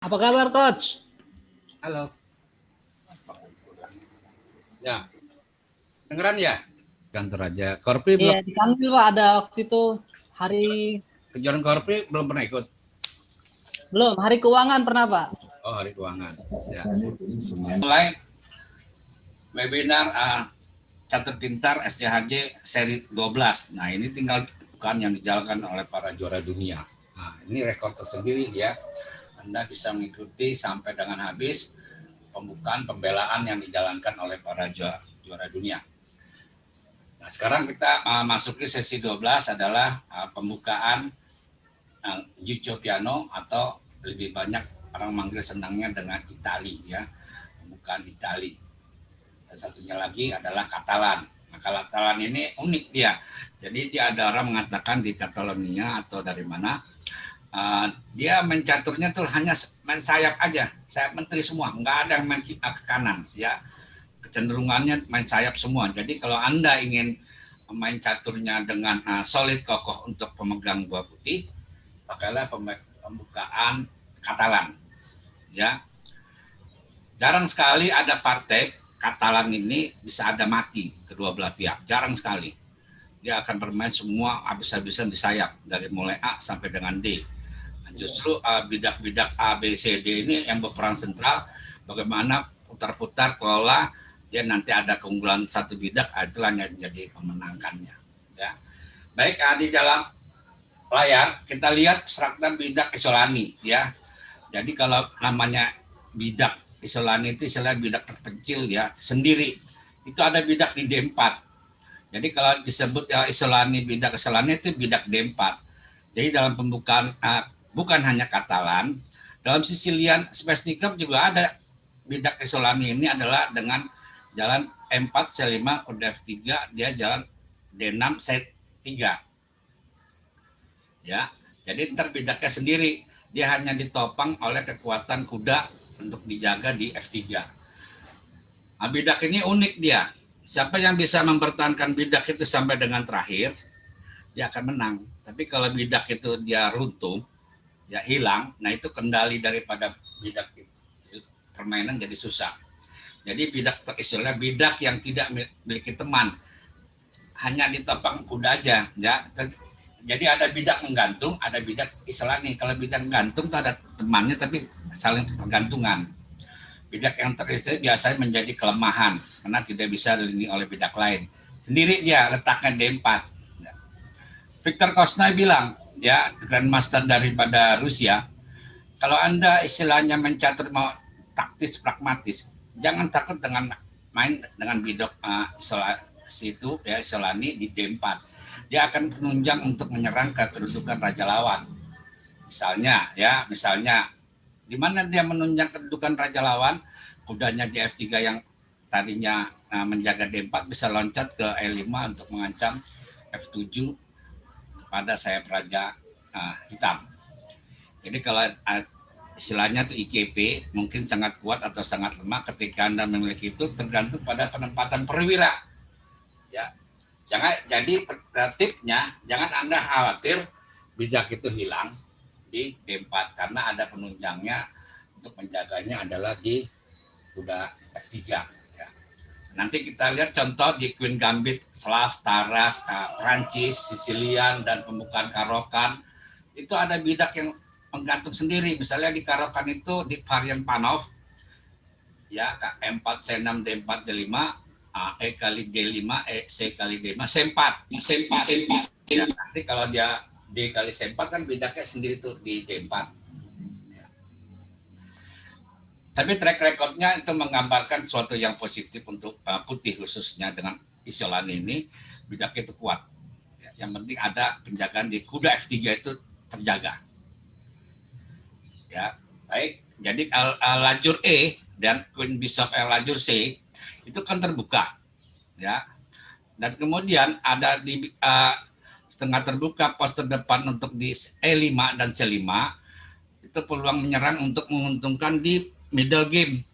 Apa kabar, Coach? Halo. Ya, dengeran ya? Kantor aja. Korpi Iya, belum, di kantor Pak ada waktu itu hari kejuaraan Korpi belum pernah ikut. belum, hari keuangan pernah, Pak? Oh, hari keuangan. Ya. Mulai webinar Catat Pintar SCHJ seri 12. Nah, ini tinggal bukan yang dijalankan oleh para juara dunia. Nah, ini rekor tersendiri ya. Anda bisa mengikuti sampai dengan habis pembukaan pembelaan yang dijalankan oleh para juara dunia. Nah, sekarang kita masuki sesi 12 adalah pembukaan Juco Piano atau lebih banyak orang manggil senangnya dengan Itali ya, pembukaan Itali. Dan satunya lagi adalah Katalan. Nah, Katalan ini unik dia. Jadi dia ada orang mengatakan di Catalonia atau dari mana dia main caturnya tuh hanya main sayap aja, sayap menteri semua, nggak ada yang main ke kanan ya, kecenderungannya main sayap semua. Jadi kalau Anda ingin main caturnya dengan solid kokoh untuk pemegang buah putih, pakailah pembukaan Katalan ya. Jarang sekali ada partai Katalan ini bisa ada mati kedua belah pihak, jarang sekali. Dia akan bermain semua habis-habisan di sayap dari mulai A sampai dengan D. Justru bidak-bidak A, B, C, D ini yang berperan sentral, bagaimana putar-putar kelola dia nanti ada keunggulan satu bidak, itulah yang jadi memenangkannya ya. Baik, di dalam layar kita lihat struktur bidak Isolani ya. Jadi kalau namanya bidak Isolani itu istilah bidak terpencil ya, sendiri. Itu ada bidak di D4. Jadi kalau disebut ya Isolani, bidak Isolani itu bidak D4. Jadi dalam pembukaan bukan hanya Katalan, dalam Sicilian Space Cup juga ada bidak Isolani ini adalah dengan jalan E4 C5 kuda F3, dia jalan D6 C3. Ya. Jadi ntar bidaknya sendiri, dia hanya ditopang oleh kekuatan kuda untuk dijaga di F3. Nah, bidak ini unik dia. Siapa yang bisa mempertahankan bidak itu sampai dengan terakhir, dia akan menang. Tapi kalau bidak itu dia runtuh, ya hilang, nah itu kendali daripada bidak itu. Permainan jadi susah. Jadi bidak istilahnya bidak yang tidak memiliki teman, hanya ditopang kuda aja, ya. Jadi ada bidak menggantung, ada bidak Isolani. Kalau bidak menggantung itu ada temannya tapi saling tergantungan. Bidak yang terisi biasanya menjadi kelemahan karena tidak bisa dilindungi oleh bidak lain. Sendiri dia letaknya D4. Victor Kosnay bilang, ya Grandmaster daripada Rusia, kalau Anda istilahnya mencatur mau taktis pragmatis, jangan takut dengan main dengan bidak situ ya Isolani di D4. Dia akan menunjang untuk menyerang ke kedudukan raja lawan. Misalnya di mana dia menunjang kedudukan raja lawan, kudanya di F3 yang tadinya menjaga D4 bisa loncat ke E5 untuk mengancam F7 kepada sayap raja hitam. Jadi kalau istilahnya itu IKP mungkin sangat kuat atau sangat lemah ketika Anda memiliki itu tergantung pada penempatan perwira. Ya. Jadi tipnya jangan Anda khawatir bidak itu hilang di D4 karena ada penunjangnya untuk menjaganya adalah di kuda F3 ya. Nanti kita lihat contoh di Queen Gambit, Slav, Taras, Prancis, Sicilian dan pembukaan Karokan itu ada bidak yang menggantung sendiri. Misalnya di Karokan itu di varian Panov ya E4 C6 D4 D5 E kali D5 C kali D5 C4 ya, nanti kalau dia D kali C4 kan bidaknya sendiri tuh di D4 ya. Tapi track recordnya itu menggambarkan sesuatu yang positif untuk putih khususnya dengan Isolani ini bidaknya itu kuat ya. Yang penting ada penjagaan di kuda F3 itu terjaga ya. Baik, jadi lajur E dan Queen Bishop lajur C itu kan terbuka ya, dan kemudian ada di setengah terbuka pos terdepan untuk di E5 dan C5 itu peluang menyerang untuk menguntungkan di middle game.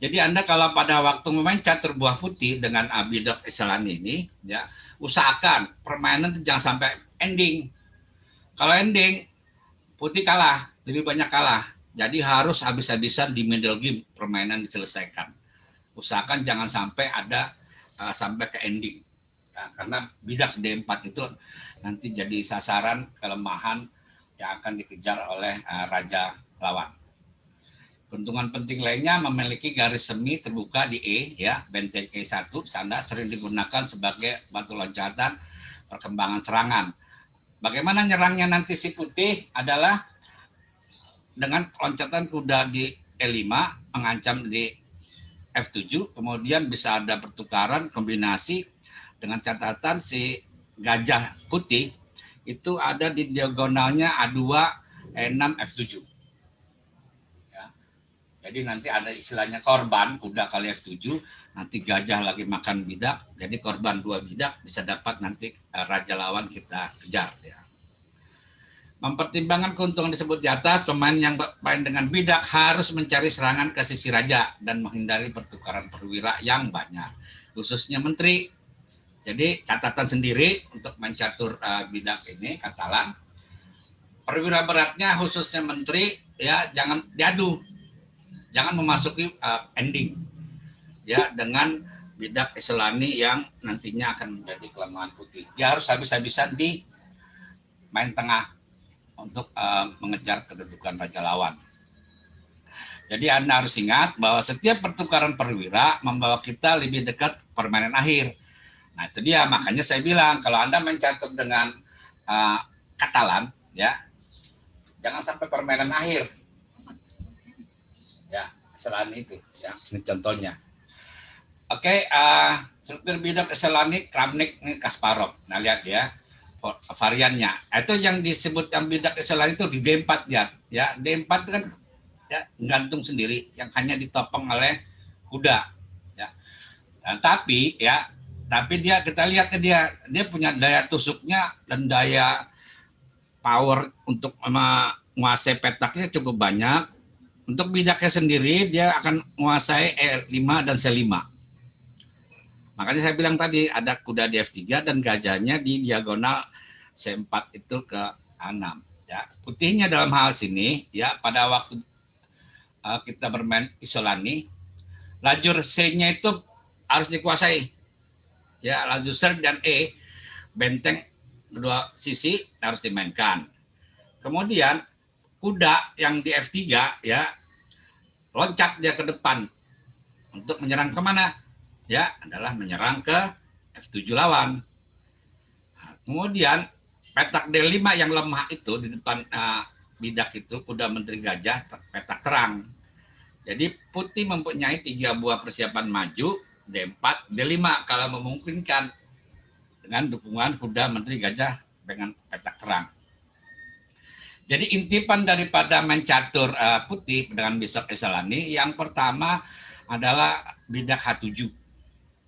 Jadi Anda kalau pada waktu memain catur buah putih dengan bidak Isolani ini ya, usahakan permainan itu jangan sampai ending. Kalau ending putih kalah, lebih banyak kalah Jadi harus habis-habisan di middle game permainan diselesaikan. Usahakan jangan sampai ada sampai ke ending. Nah, karena bidak D4 itu nanti jadi sasaran kelemahan yang akan dikejar oleh raja lawan. Keuntungan penting lainnya memiliki garis semi terbuka di E, ya, benteng E1, tanda sering digunakan sebagai batu loncatan perkembangan serangan. Bagaimana nyerangnya nanti si putih adalah dengan loncatan kuda di E5, mengancam di F7, kemudian bisa ada pertukaran kombinasi dengan catatan si gajah putih itu ada di diagonalnya A2, E6, F7. Ya. Jadi nanti ada istilahnya korban, kuda kali F7, nanti gajah lagi makan bidak, jadi korban 2 bidak bisa dapat nanti raja lawan kita kejar. Ya. Mempertimbangkan keuntungan disebut di atas, pemain yang bermain dengan bidak harus mencari serangan ke sisi raja dan menghindari pertukaran perwira yang banyak, khususnya menteri. Jadi catatan sendiri untuk main catur bidak ini, Katalan. Perwira beratnya khususnya menteri, ya jangan diadu, jangan memasuki ending, ya dengan bidak Isolani yang nantinya akan menjadi kelemahan putih. Dia harus habis-habisan di main tengah untuk mengejar kedudukan raja lawan. Jadi Anda harus ingat bahwa setiap pertukaran perwira membawa kita lebih dekat permainan akhir. Nah itu dia, makanya saya bilang kalau Anda mencatat dengan Katalan, ya jangan sampai permainan akhir. Ya, selain itu, ya ini contohnya. Oke, struktur bidak Selani, Kramnik, Kasparov. Nah lihat ya. Variannya itu yang disebut yang bidak Isolani itu di D4 ya D4 itu kan ya gantung sendiri yang hanya ditopang oleh kuda ya. Dan tapi dia kita lihat dia punya daya tusuknya dan daya power untuk menguasai petaknya cukup banyak. Untuk bidaknya sendiri dia akan menguasai E5 dan C5. Makanya saya bilang tadi ada kuda di F3 dan gajahnya di diagonal C4 itu ke A6. Ya, putihnya dalam hal sini ya pada waktu kita bermain Isolani, lajur C-nya itu harus dikuasai. Ya, lajur ser dan E, benteng kedua sisi harus dimainkan. Kemudian kuda yang di F3 ya loncat dia ke depan untuk menyerang kemana? Ya, adalah menyerang ke F7 lawan. Nah, kemudian petak D5 yang lemah itu di depan bidak itu kuda menteri gajah petak terang. Jadi putih mempunyai 3 buah persiapan maju, D4, D5 kalau memungkinkan dengan dukungan kuda menteri gajah dengan petak terang. Jadi intipan daripada main catur putih dengan Bishop Isolani yang pertama adalah bidak H7.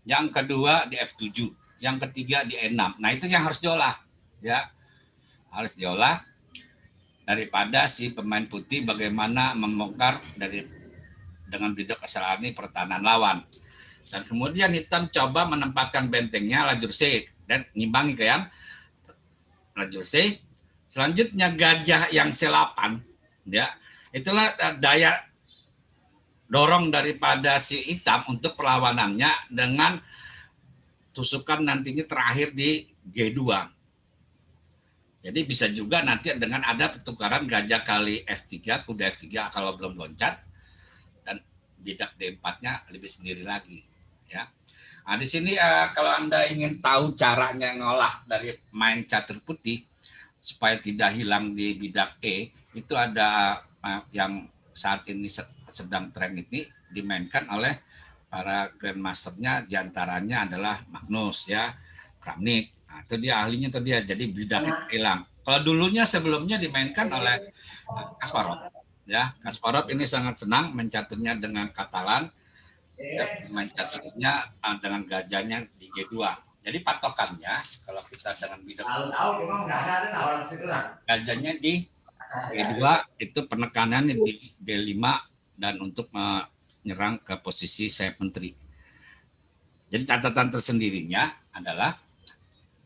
Yang kedua di F7, yang ketiga di E6. Nah itu yang harus diolah, ya harus diolah daripada si pemain putih bagaimana membongkar dengan bidak Isolani pertahanan lawan. Dan kemudian hitam coba menempatkan bentengnya lajur C dan ngimbangi ke yang lajur C. Selanjutnya gajah yang C8, ya itulah daya dorong daripada si hitam untuk perlawanannya dengan tusukan nantinya terakhir di G2. Jadi bisa juga nanti dengan ada pertukaran gajah kali F3, kuda F3 kalau belum loncat, dan bidak D4-nya lebih sendiri lagi. Ya. Nah, di sini kalau Anda ingin tahu caranya ngolah dari main catur putih supaya tidak hilang di bidak E, itu ada yang saat ini sedang tren ini dimainkan oleh para grandmasternya, diantaranya adalah Magnus ya, Kramnik. Nah, itu dia ahlinya itu dia. Jadi bidaknya hilang. Kalau dulunya sebelumnya dimainkan oleh Kasparov. Ya, Kasparov ini sangat senang mencaturnya dengan Katalan. Ya, main caturnya dengan gajahnya di G2. Jadi patokannya kalau kita dengan bidak gajahnya di G2 itu penekanan di D5 dan untuk menyerang ke posisi sayap menteri. Jadi catatan tersendirinya adalah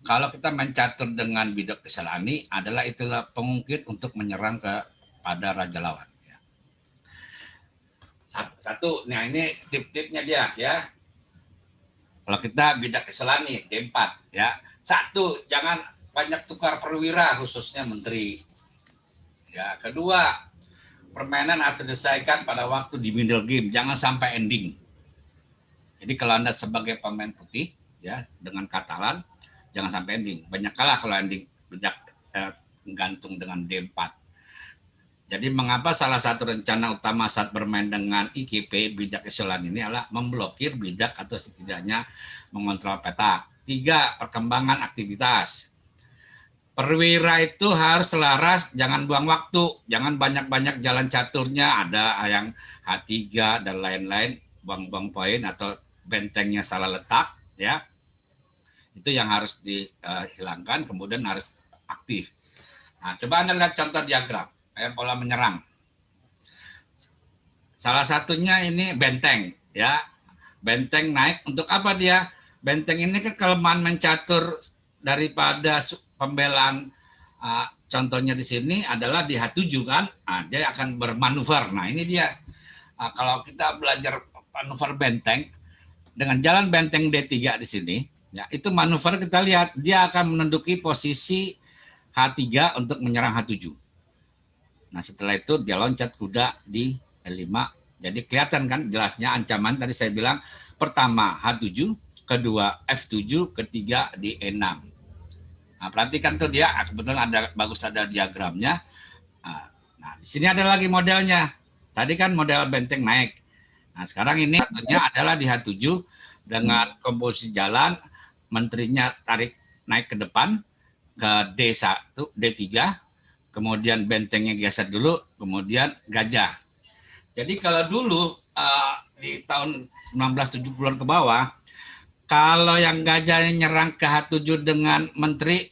kalau kita mencatur dengan bidak Isolani adalah itulah pengungkit untuk menyerang kepada raja lawan. satu. Nah ini tip-tipnya dia ya. Kalau kita bidak Isolani D4 ya. Satu, jangan banyak tukar perwira khususnya menteri. Ya, kedua, permainan harus diselesaikan pada waktu di middle game, jangan sampai ending. Jadi kalau Anda sebagai pemain putih ya dengan Katalan jangan sampai ending. Banyak kalah kalau ending bidak gantung dengan D4. Jadi mengapa salah satu rencana utama saat bermain dengan IKP bidak Isolani ini adalah memblokir bidak atau setidaknya mengontrol petak. 3. Perkembangan aktivitas. Perwira itu harus selaras, jangan buang waktu, jangan banyak-banyak jalan caturnya, ada yang H3 dan lain-lain, buang-buang poin atau bentengnya salah letak, ya. Itu yang harus dihilangkan, kemudian harus aktif. Nah, coba Anda lihat contoh diagram. Pola menyerang. Salah satunya ini benteng, ya. Benteng naik untuk apa dia? Benteng ini kan kelemahan mencatur daripada pembelaan. Contohnya di sini adalah di H7 kan, dia akan bermanuver. Nah ini dia. Kalau kita belajar manuver benteng dengan jalan benteng D3 di sini, ya itu manuver kita lihat dia akan menduduki posisi H3 untuk menyerang H7. Nah setelah itu dia loncat kuda di L5. Jadi kelihatan kan jelasnya ancaman tadi saya bilang pertama H7, kedua F7, ketiga di E6. Nah perhatikan tuh dia kebetulan ada bagus ada diagramnya. Nah di sini ada lagi modelnya. Tadi kan model benteng naik. Nah sekarang ini adalah di H7 dengan komposisi jalan menterinya tarik naik ke depan ke D1, D3. Kemudian bentengnya geser dulu, kemudian gajah. Jadi kalau dulu di tahun 1970-an ke bawah, kalau yang gajahnya nyerang ke H7 dengan menteri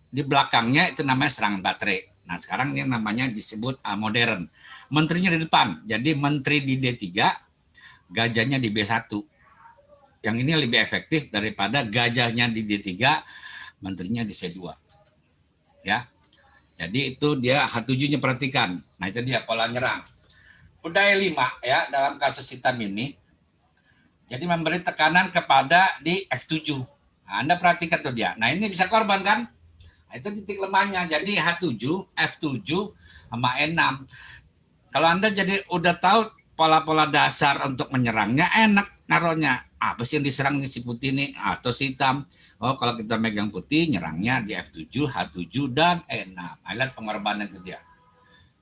di belakangnya itu namanya serangan baterai. Nah sekarang ini namanya disebut modern. Menterinya di depan, jadi menteri di D3, gajahnya di B1. Yang ini lebih efektif daripada gajahnya di D3, menterinya di C2. Ya. Jadi itu dia H7-nya perhatikan. Nah itu dia pola nyerang. Udah E5 ya dalam kasus hitam ini. Jadi memberi tekanan kepada di F7. Nah, Anda perhatikan tuh dia. Nah ini bisa korban kan? Nah, itu titik lemahnya. Jadi H7, F7 sama E6. Kalau Anda jadi udah tahu pola-pola dasar untuk menyerangnya enak naruhnya. Apa sih yang diserang si putih ini atau si hitam? Oh, kalau kita megang putih, nyerangnya di F7, H7, dan E6. Lihat pengorbanan itu dia.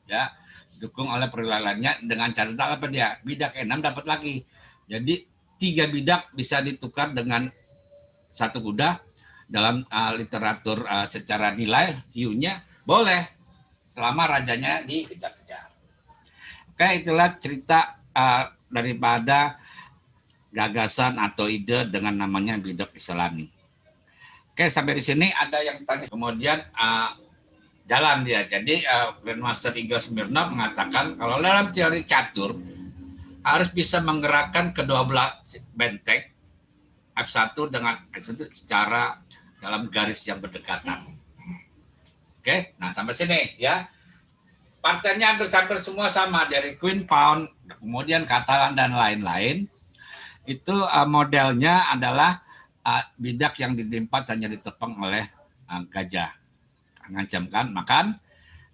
Ya, dukung oleh perwilayahnya dengan catatan apa dia? Bidak E6 dapat lagi. Jadi 3 bidak bisa ditukar dengan 1 kuda dalam literatur secara nilai hiunya boleh selama rajanya dikejar-kejar. Oke, itulah cerita daripada gagasan atau ide dengan namanya bidak Isolani. Oke, sampai di sini ada yang tanya. Kemudian jalan dia. Jadi Grandmaster Igor Smirnov mengatakan kalau dalam teori catur harus bisa menggerakkan kedua belah benteng F1 dengan F1 secara dalam garis yang berdekatan. Oke, nah sampai sini ya. Partainya hampir semua sama dari Queen Pawn, kemudian Katalan dan lain-lain. Itu modelnya adalah bidak yang di D4 hanya ditepang oleh gajah. Mengancamkan makan.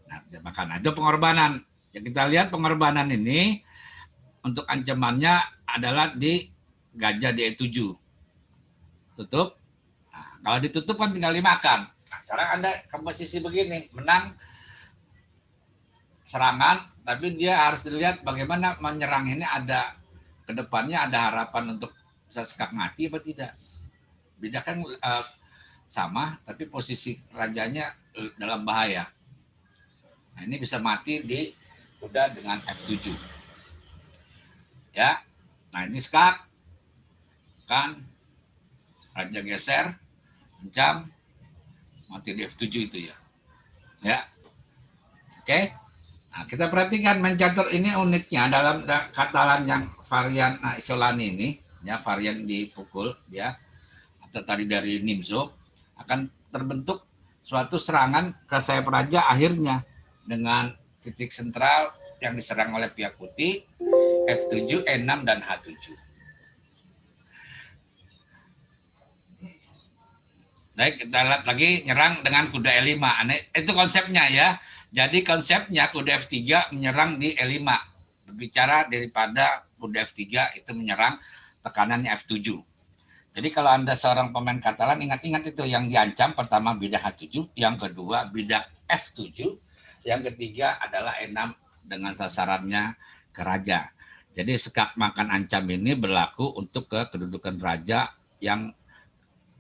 Nah, makan itu pengorbanan. Ya, kita lihat pengorbanan ini untuk ancamannya adalah di gajah di E7. Tutup. Nah, kalau ditutup kan tinggal dimakan. Nah, sekarang Anda ke posisi begini, menang serangan, tapi dia harus dilihat bagaimana menyerang ini ada ke depannya ada harapan untuk bisa sekak mati apa tidak. Beda kan sama, tapi posisi rajanya dalam bahaya. Nah, ini bisa mati di kuda dengan F7. Ya, nah ini skak, kan, raja geser, jam, mati di F7 itu ya. Ya, oke. Nah, kita perhatikan mencatur ini uniknya dalam Katalan yang varian Isolani ini, ya varian dipukul, ya. Atau tadi dari Nimzo akan terbentuk suatu serangan ke sayap raja akhirnya dengan titik sentral yang diserang oleh pihak putih F7, E6 dan H7. Baik, kita lihat lagi nyerang dengan kuda E5. Itu konsepnya ya. Jadi konsepnya kuda F3 menyerang di E5. Berbicara daripada kuda F3 itu menyerang tekanannya F7. Jadi kalau Anda seorang pemain Katalan, ingat-ingat itu yang diancam pertama bidak H7, yang kedua bidak F7, yang ketiga adalah E6 dengan sasarannya ke raja. Jadi sekak makan ancam ini berlaku untuk kedudukan raja yang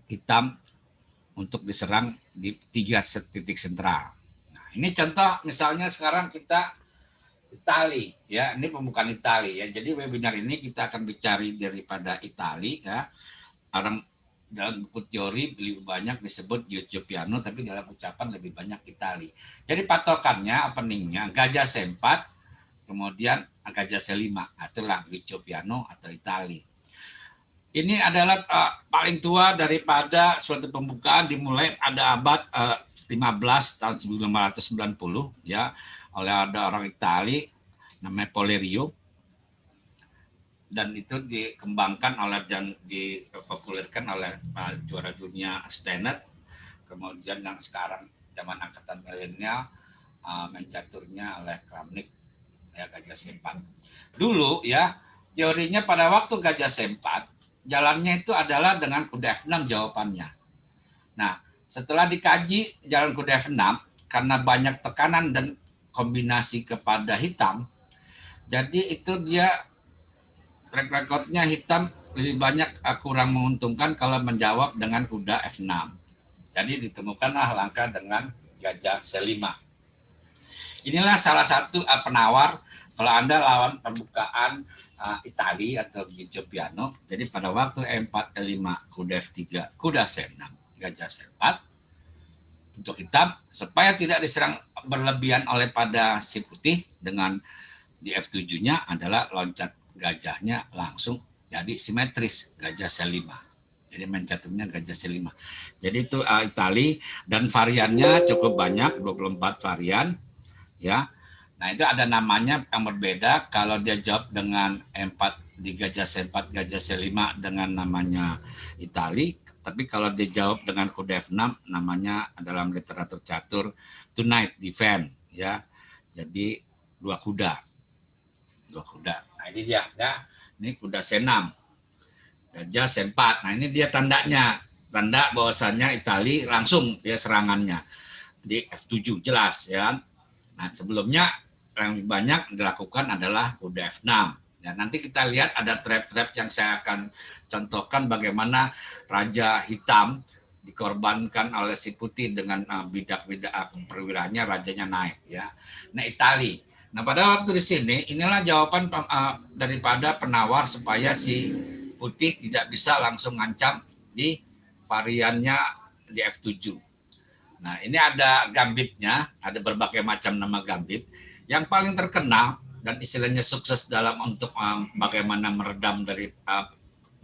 hitam untuk diserang di 3 titik sentral. Nah, ini contoh misalnya sekarang kita Itali ya, ini pembukaan Itali ya. Jadi webinar ini kita akan bicara daripada Itali ya. Orang dalam buku teori lebih banyak disebut Giocho Piano, tapi dalam ucapan lebih banyak Itali. Jadi patokannya openingnya Gajah C4, kemudian Gajah C5, itulah Giocho Piano atau Itali. Ini adalah paling tua daripada suatu pembukaan, dimulai ada abad 15 tahun 1590 ya, oleh ada orang Itali namanya Polerio, dan itu dikembangkan oleh dan dipopulerkan oleh juara dunia Steiner. Kemudian yang sekarang zaman angkatan milenial main caturnya oleh Kramnik ya, Gajah C4. Dulu ya teorinya pada waktu Gajah C4 jalannya itu adalah dengan kuda F6 jawabannya. Nah, setelah dikaji jalan kuda F6, karena banyak tekanan dan kombinasi kepada hitam, jadi itu dia track recordnya hitam lebih banyak kurang menguntungkan kalau menjawab dengan kuda F6. Jadi ditemukanlah langkah dengan Gajah C5. Inilah salah satu penawar kalau Anda lawan pembukaan Itali atau Giocho Piano. Jadi pada waktu E4, E5, kuda F3, kuda C6, Gajah C4 untuk hitam supaya tidak diserang berlebihan oleh pada si putih, dengan di F7-nya adalah loncat gajahnya langsung jadi simetris Gajah C5. Jadi main caturnya Gajah C5. Jadi itu Itali, dan variannya cukup banyak, 24 varian ya. Nah, itu ada namanya yang berbeda. Kalau dia jawab dengan E4 di Gajah C4, Gajah C5 dengan namanya Itali. Tapi kalau dia jawab dengan kuda F6, namanya dalam literatur catur tonight defend ya. Jadi dua kuda. Nah, ini dia ya. Ini kuda C6. Gajah C4. Nah, ini dia tandanya. Tanda bahwasannya Itali langsung dia serangannya di F7 jelas ya. Nah, sebelumnya yang banyak dilakukan adalah kuda F6. Ya, nanti kita lihat ada trap-trap yang saya akan contohkan bagaimana Raja Hitam dikorbankan oleh si putih dengan bidak-bidak perwiranya, rajanya naik ya. Nah, Itali. Nah, pada waktu di sini inilah jawaban daripada penawar supaya si putih tidak bisa langsung ngancam di variannya di F7. Nah, ini ada gambitnya, ada berbagai macam nama gambit. Yang paling terkenal dan istilahnya sukses dalam untuk bagaimana meredam dari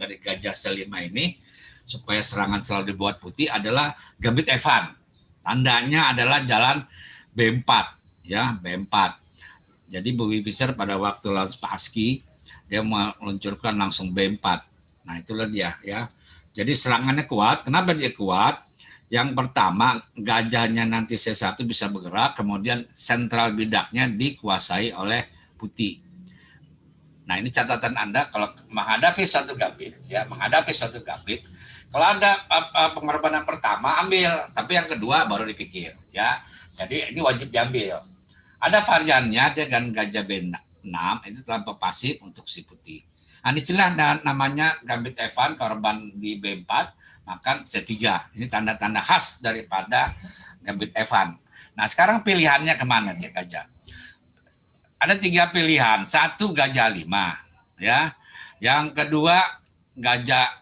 Gajah C5 ini supaya serangan selalu dibuat putih adalah gambit Evan. Tandanya adalah jalan B4 ya, B4. Jadi Bobby Fischer pada waktu lawan Spassky dia meluncurkan langsung B4. Nah, itulah dia ya. Jadi serangannya kuat. Kenapa dia kuat? Yang pertama, gajahnya nanti C1 bisa bergerak, kemudian sentral bidaknya dikuasai oleh putih. Nah, ini catatan Anda kalau menghadapi suatu gambit, ya, kalau ada pengorbanan pertama ambil, tapi yang kedua baru dipikir, ya. Jadi ini wajib diambil. Ada variannya dengan gajah B6 itu tanpa pasif untuk si putih. Nah, istilah namanya gambit Evan, korban di B4, maka C3. Ini tanda-tanda khas daripada gambit Evan. Nah, sekarang pilihannya kemana dia gajah? Ada 3 pilihan. 1 gajah 5, ya. Yang kedua gajah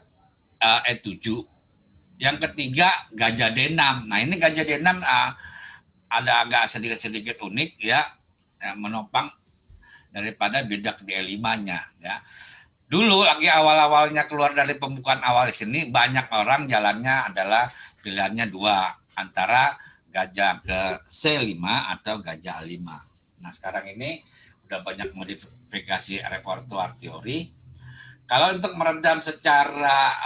E7. Yang ketiga gajah D6. Nah, ini gajah D6 ada agak sedikit unik ya, menopang daripada bidak di E5-nya ya. Dulu lagi awal-awalnya keluar dari pembukaan awal di sini, banyak orang jalannya adalah pilihannya 2, antara gajah ke C5 atau gajah A5. Nah, sekarang ini udah banyak modifikasi repertoire teori. Kalau untuk meredam secara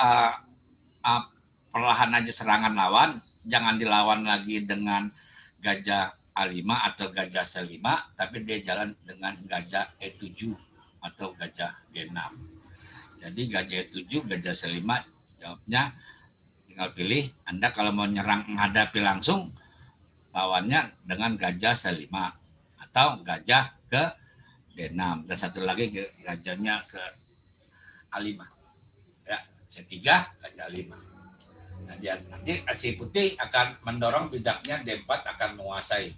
perlahan aja serangan lawan, jangan dilawan lagi dengan gajah A5 atau gajah C5, tapi dia jalan dengan gajah E7 atau gajah D6. Jadi gajah E7, gajah C5, jawabnya tinggal pilih. Anda kalau mau nyerang menghadapi langsung, lawannya dengan gajah C5 atau gajah ke D6, dan satu lagi gajahnya ke A5. Ya, C3, gajah A5. Nah, nanti si putih akan mendorong bidaknya, D4 akan menguasai.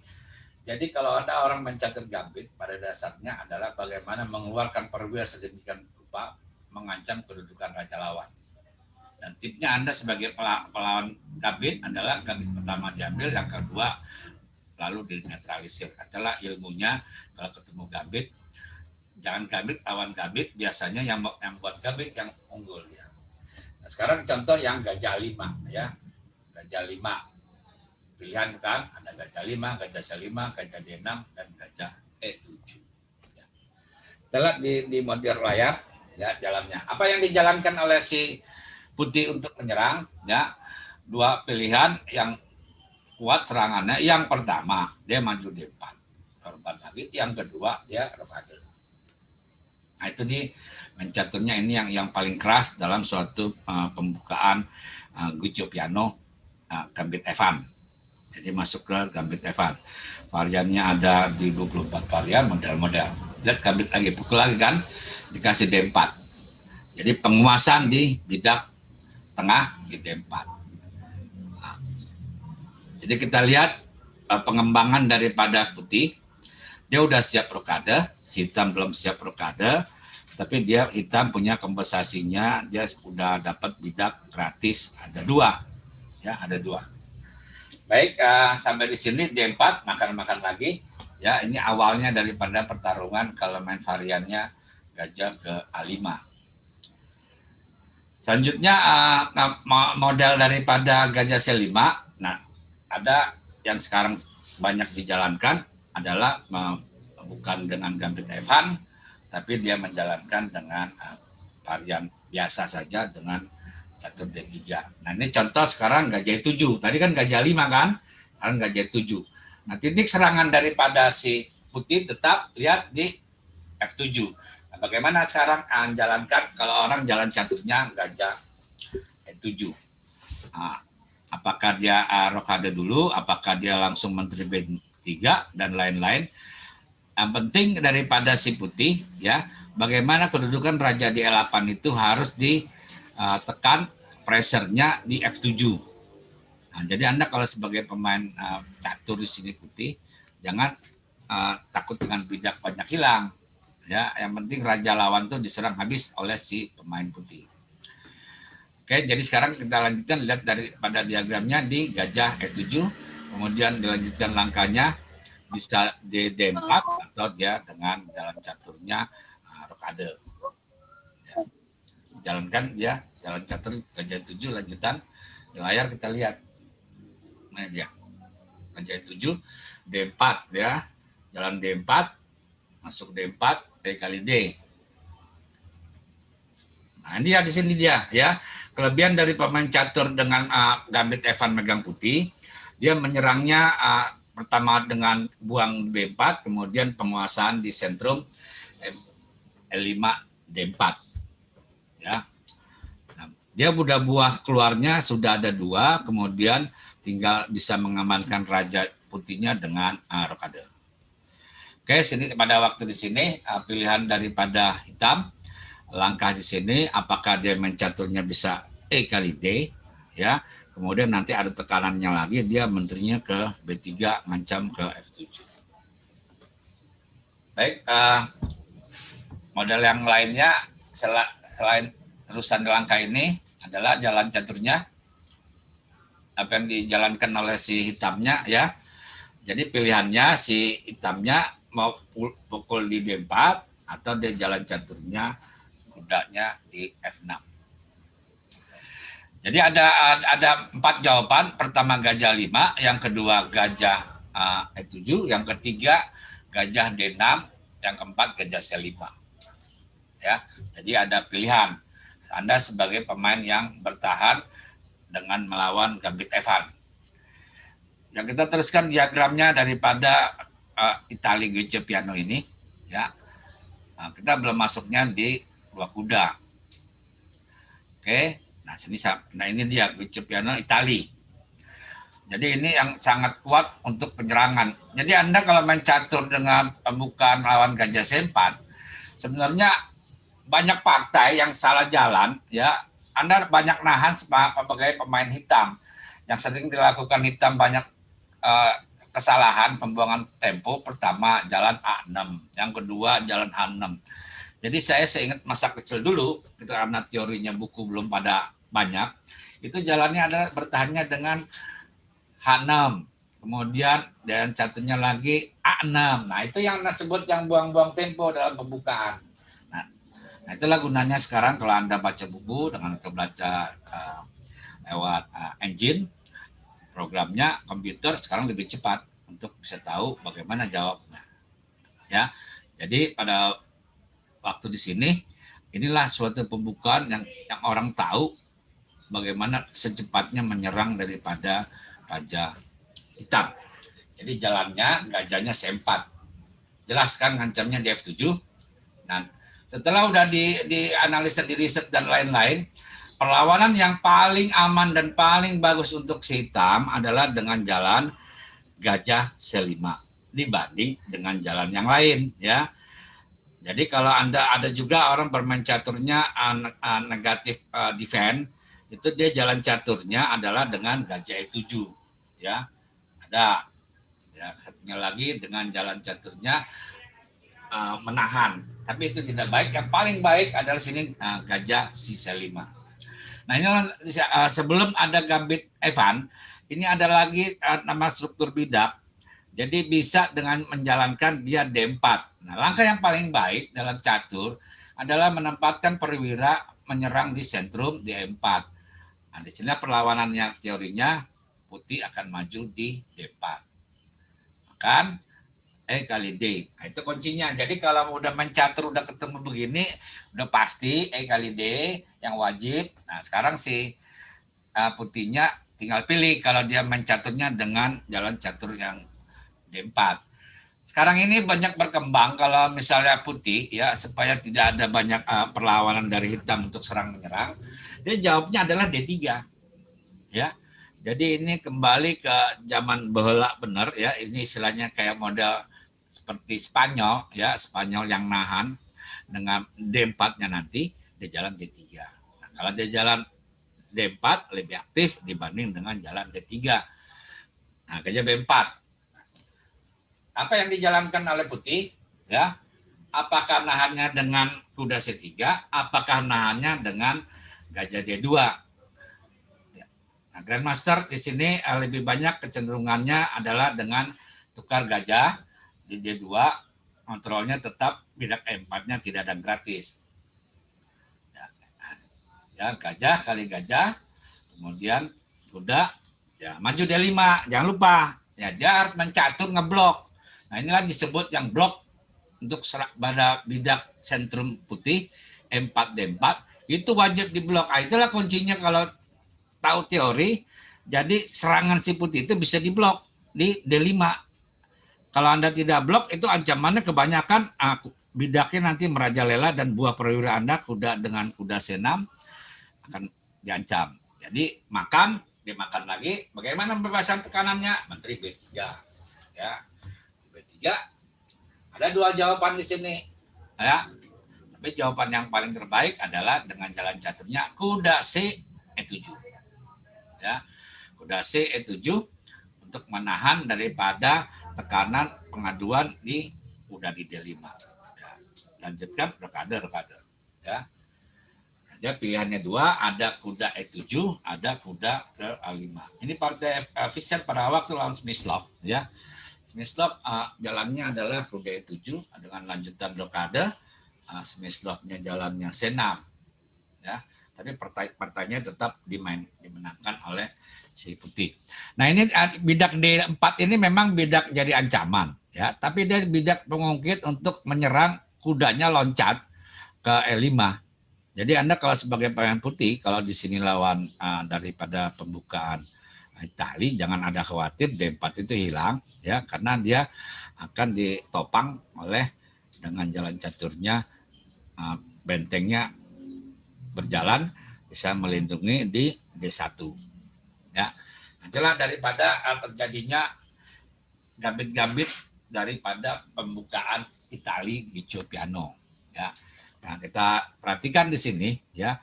Jadi kalau ada orang mencatur gambit, pada dasarnya adalah bagaimana mengeluarkan perwira sedemikian rupa mengancam kedudukan raja lawan. Dan tipnya Anda sebagai pelawan gambit adalah gambit pertama diambil, yang kedua lalu dinetralisir. Adalah ilmunya kalau ketemu gambit, jangan gambit lawan gambit, biasanya yang buat gambit yang unggul ya. Nah, sekarang contoh yang gajah 5 ya. Gajah 5. Pilihan kan ada gajah 5, gajah C5, gajah D6 dan gajah E7. Ya. Kita lihat di model layar ya jalannya. Apa yang dijalankan oleh si putih untuk menyerang ya? Dua pilihan yang kuat serangannya. Yang pertama dia maju D4. Korban lagi. Yang kedua dia rokade. Nah, itu di mencaturnya ini yang paling keras dalam suatu pembukaan Guccio Piano gambit Evan. Jadi masuk ke gambit Evan. Variannya ada di 24 varian model-model. Lihat gambit lagi, pukul lagi kan, dikasih D4. Jadi penguasaan di bidak tengah di D4. Nah, jadi kita lihat pengembangan daripada putih. Dia udah siap rokade, si hitam belum siap rokade, tapi dia hitam punya kompensasinya, dia udah dapat bidak gratis, ada 2. Ya, ada 2. Baik, sampai di sini D4, makan-makan lagi. Ya, ini awalnya daripada pertarungan kalau main variannya gajah ke A5. Selanjutnya model daripada gajah C5. Nah, ada yang sekarang banyak dijalankan adalah bukan dengan gambit Evan, tapi dia menjalankan dengan varian biasa saja dengan catur D3. Nah, ini contoh sekarang gajah 7. Tadi kan gajah 5 kan? Sekarang gajah 7. Nah, titik serangan daripada si putih tetap lihat di F7. Nah, bagaimana sekarang menjalankan kalau orang jalan caturnya gajah E7? Nah, apakah dia rokade dulu? Apakah dia langsung menteri B3 dan lain-lain? Yang penting daripada si putih ya, bagaimana kedudukan raja di E8 itu harus tekan pressure-nya di F7. Nah, jadi Anda kalau sebagai pemain catur di sini putih, jangan takut dengan bidak banyak hilang. Ya, yang penting raja lawan tuh diserang habis oleh si pemain putih. Oke, jadi sekarang kita lanjutkan, lihat daripada diagramnya di gajah E7, kemudian dilanjutkan langkahnya bisa di D4 atau dia dengan jalan caturnya rokade. Jalankan ya, jalan catur gajah 7 lanjutan di layar kita lihat. Nah dia gajah 7 D4 ya, jalan D4 masuk D4 D kali D. Nah ini ya di sini dia ya, kelebihan dari pemain catur dengan gambit Evan megang putih, dia menyerangnya pertama dengan buang B4, kemudian penguasaan di sentrum L5 D4. Ya, nah, dia udah buah keluarnya sudah ada 2, kemudian tinggal bisa mengamankan raja putihnya dengan rokade. Oke, sini pada waktu di sini pilihan daripada hitam, langkah di sini apakah dia mencaturnya bisa E kali D, ya, kemudian nanti ada tekanannya lagi, dia menterinya ke B3 ngancam ke F7. Baik, model yang lainnya selain terusan langkah ini adalah jalan caturnya apa yang dijalankan oleh si hitamnya ya. Jadi pilihannya si hitamnya mau pukul di D4 atau dia jalan caturnya kudanya di F6. Jadi ada 4 jawaban. Pertama gajah 5, yang kedua gajah E7, yang ketiga gajah D6, yang keempat gajah C5. Ya, jadi ada pilihan. Anda sebagai pemain yang bertahan dengan melawan gambit Evan. Yang kita teruskan diagramnya daripada Itali Gece Piano ini, ya. Nah, kita belum masuknya di dua kuda. Oke, nah ini dia Gece Piano Itali. Jadi ini yang sangat kuat untuk penyerangan. Jadi Anda kalau main catur dengan pembukaan lawan gajah C4, sebenarnya banyak partai yang salah jalan, ya. Anda banyak nahan sebagai pemain hitam. Yang sering dilakukan hitam banyak kesalahan pembuangan tempo. Pertama, jalan A6. Yang kedua, jalan H6. Jadi saya ingat masa kecil dulu, karena teorinya buku belum pada banyak, itu jalannya adalah bertahannya dengan H6, kemudian dan caturnya lagi A6. Nah, itu yang disebut yang buang-buang tempo dalam pembukaan. Nah, itulah gunanya sekarang kalau Anda baca buku dengan baca lewat engine, programnya komputer sekarang lebih cepat untuk bisa tahu bagaimana jawabnya. Ya, jadi pada waktu di sini, inilah suatu pembukaan yang orang tahu bagaimana secepatnya menyerang daripada gajah hitam. Jadi jalannya gajahnya C4. Jelaskan ngancamnya di F7. Nah, setelah udah dianalisa, di riset dan lain-lain, perlawanan yang paling aman dan paling bagus untuk si hitam adalah dengan jalan gajah C5 dibanding dengan jalan yang lain, ya. Jadi kalau Anda ada juga orang bermain caturnya negatif defense, itu dia jalan caturnya adalah dengan gajah E7, ya. Ada, ya, satunya lagi dengan jalan caturnya menahan, tapi itu tidak baik. Yang paling baik adalah sini gajah C5. Nah, ini sebelum ada gambit Evan, ini ada lagi nama struktur bidak. Jadi bisa dengan menjalankan dia D4. Nah, langkah yang paling baik dalam catur adalah menempatkan perwira menyerang di sentrum di E4. Nah, di sini perlawanannya teorinya putih akan maju di D4. Kan E kali D. Nah, itu kuncinya. Jadi kalau udah mencatur, udah ketemu begini, udah pasti E kali D yang wajib. Nah, sekarang si putihnya tinggal pilih kalau dia mencaturnya dengan jalan catur yang D4. Sekarang ini banyak berkembang kalau misalnya putih, ya, supaya tidak ada banyak perlawanan dari hitam untuk serang menyerang, dia jawabnya adalah D3. Ya. Jadi ini kembali ke zaman baheula bener, ya. Ini istilahnya kayak model seperti Spanyol, ya, Spanyol yang nahan dengan D4-nya nanti dia jalan D3. Nah, kalau dia jalan D4 lebih aktif dibanding dengan jalan D3. Nah, gajah B4. Apa yang dijalankan oleh putih, ya? Apakah nahannya dengan kuda C3, apakah nahannya dengan gajah D2? Ya. Nah, Grandmaster di sini lebih banyak kecenderungannya adalah dengan tukar gajah di D2, kontrolnya tetap bidak E4-nya tidak ada gratis. Ya, gajah kali gajah, kemudian kuda, ya, maju D5, jangan lupa, ya, dia harus mencatur ngeblok. Nah, inilah disebut yang blok untuk pada bidak sentrum putih E4 D4 itu wajib diblok. Nah, itulah kuncinya kalau tahu teori. Jadi serangan si putih itu bisa diblok di D5. Kalau Anda tidak blok, itu ancamannya kebanyakan bidaknya nanti merajalela dan buah perwira Anda kuda dengan kuda C6 akan diancam. Jadi dimakan lagi. Bagaimana pembebasan tekanannya? Menteri B3. Ya. B3 ada dua jawaban di sini. Ya. Tapi jawaban yang paling terbaik adalah dengan jalan caturnya kuda C E7. Ya. Kuda C E7 untuk menahan daripada tekanan pengaduan di kuda di D5. Ya. Lanjutkan rokade. Ya. Jadi pilihannya dua, ada kuda E7, ada kuda ke A5. Ini partai Fischer pada waktu lawan Smyslov, ya. Smyslov jalannya adalah kuda E7 dengan lanjutan rokade. Smyslovnya jalannya C6, ya. Tapi partainya tetap dimenangkan oleh si putih. Nah ini bidak D4 ini memang bidak jadi ancaman ya, tapi dia bidak pengungkit untuk menyerang kudanya loncat ke E5. Jadi Anda kalau sebagai pemain putih, kalau di sini lawan daripada pembukaan Itali, jangan ada khawatir D4 itu hilang ya, karena dia akan ditopang oleh dengan jalan caturnya, bentengnya berjalan bisa melindungi di D1 ya. Itulah daripada terjadinya gambit-gambit daripada pembukaan Itali Guiccio Piano ya. Nah, kita perhatikan di sini ya.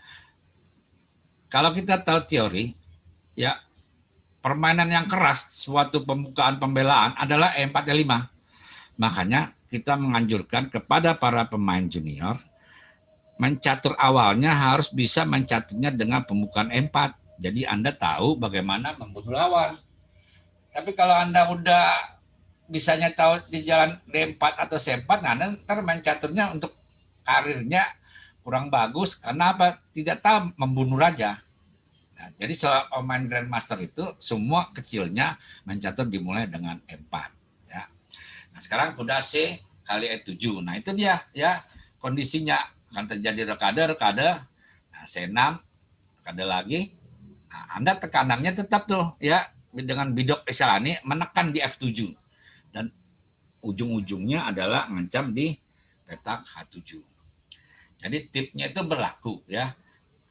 Kalau kita tahu teori ya, permainan yang keras suatu pembukaan pembelaan adalah E4 E5. Makanya kita menganjurkan kepada para pemain junior mencatur awalnya harus bisa mencaturnya dengan pembukaan E4. Jadi Anda tahu bagaimana membunuh lawan. Tapi kalau Anda udah bisanya tahu di jalan D4 atau C4, nah Anda ntar mencaturnya untuk karirnya kurang bagus karena apa? Tidak tahu membunuh raja. Nah, jadi soal pemain Grandmaster itu semua kecilnya mencatur dimulai dengan E4 ya. Nah, sekarang kuda C kali E7. Nah, itu dia ya kondisinya akan terjadi rekade. Nah, C6 rekade lagi. Nah, Anda tekanannya tetap tuh ya dengan bidok Esselani menekan di F7 dan ujung-ujungnya adalah ngancam di petak H7. Jadi tipnya itu berlaku ya.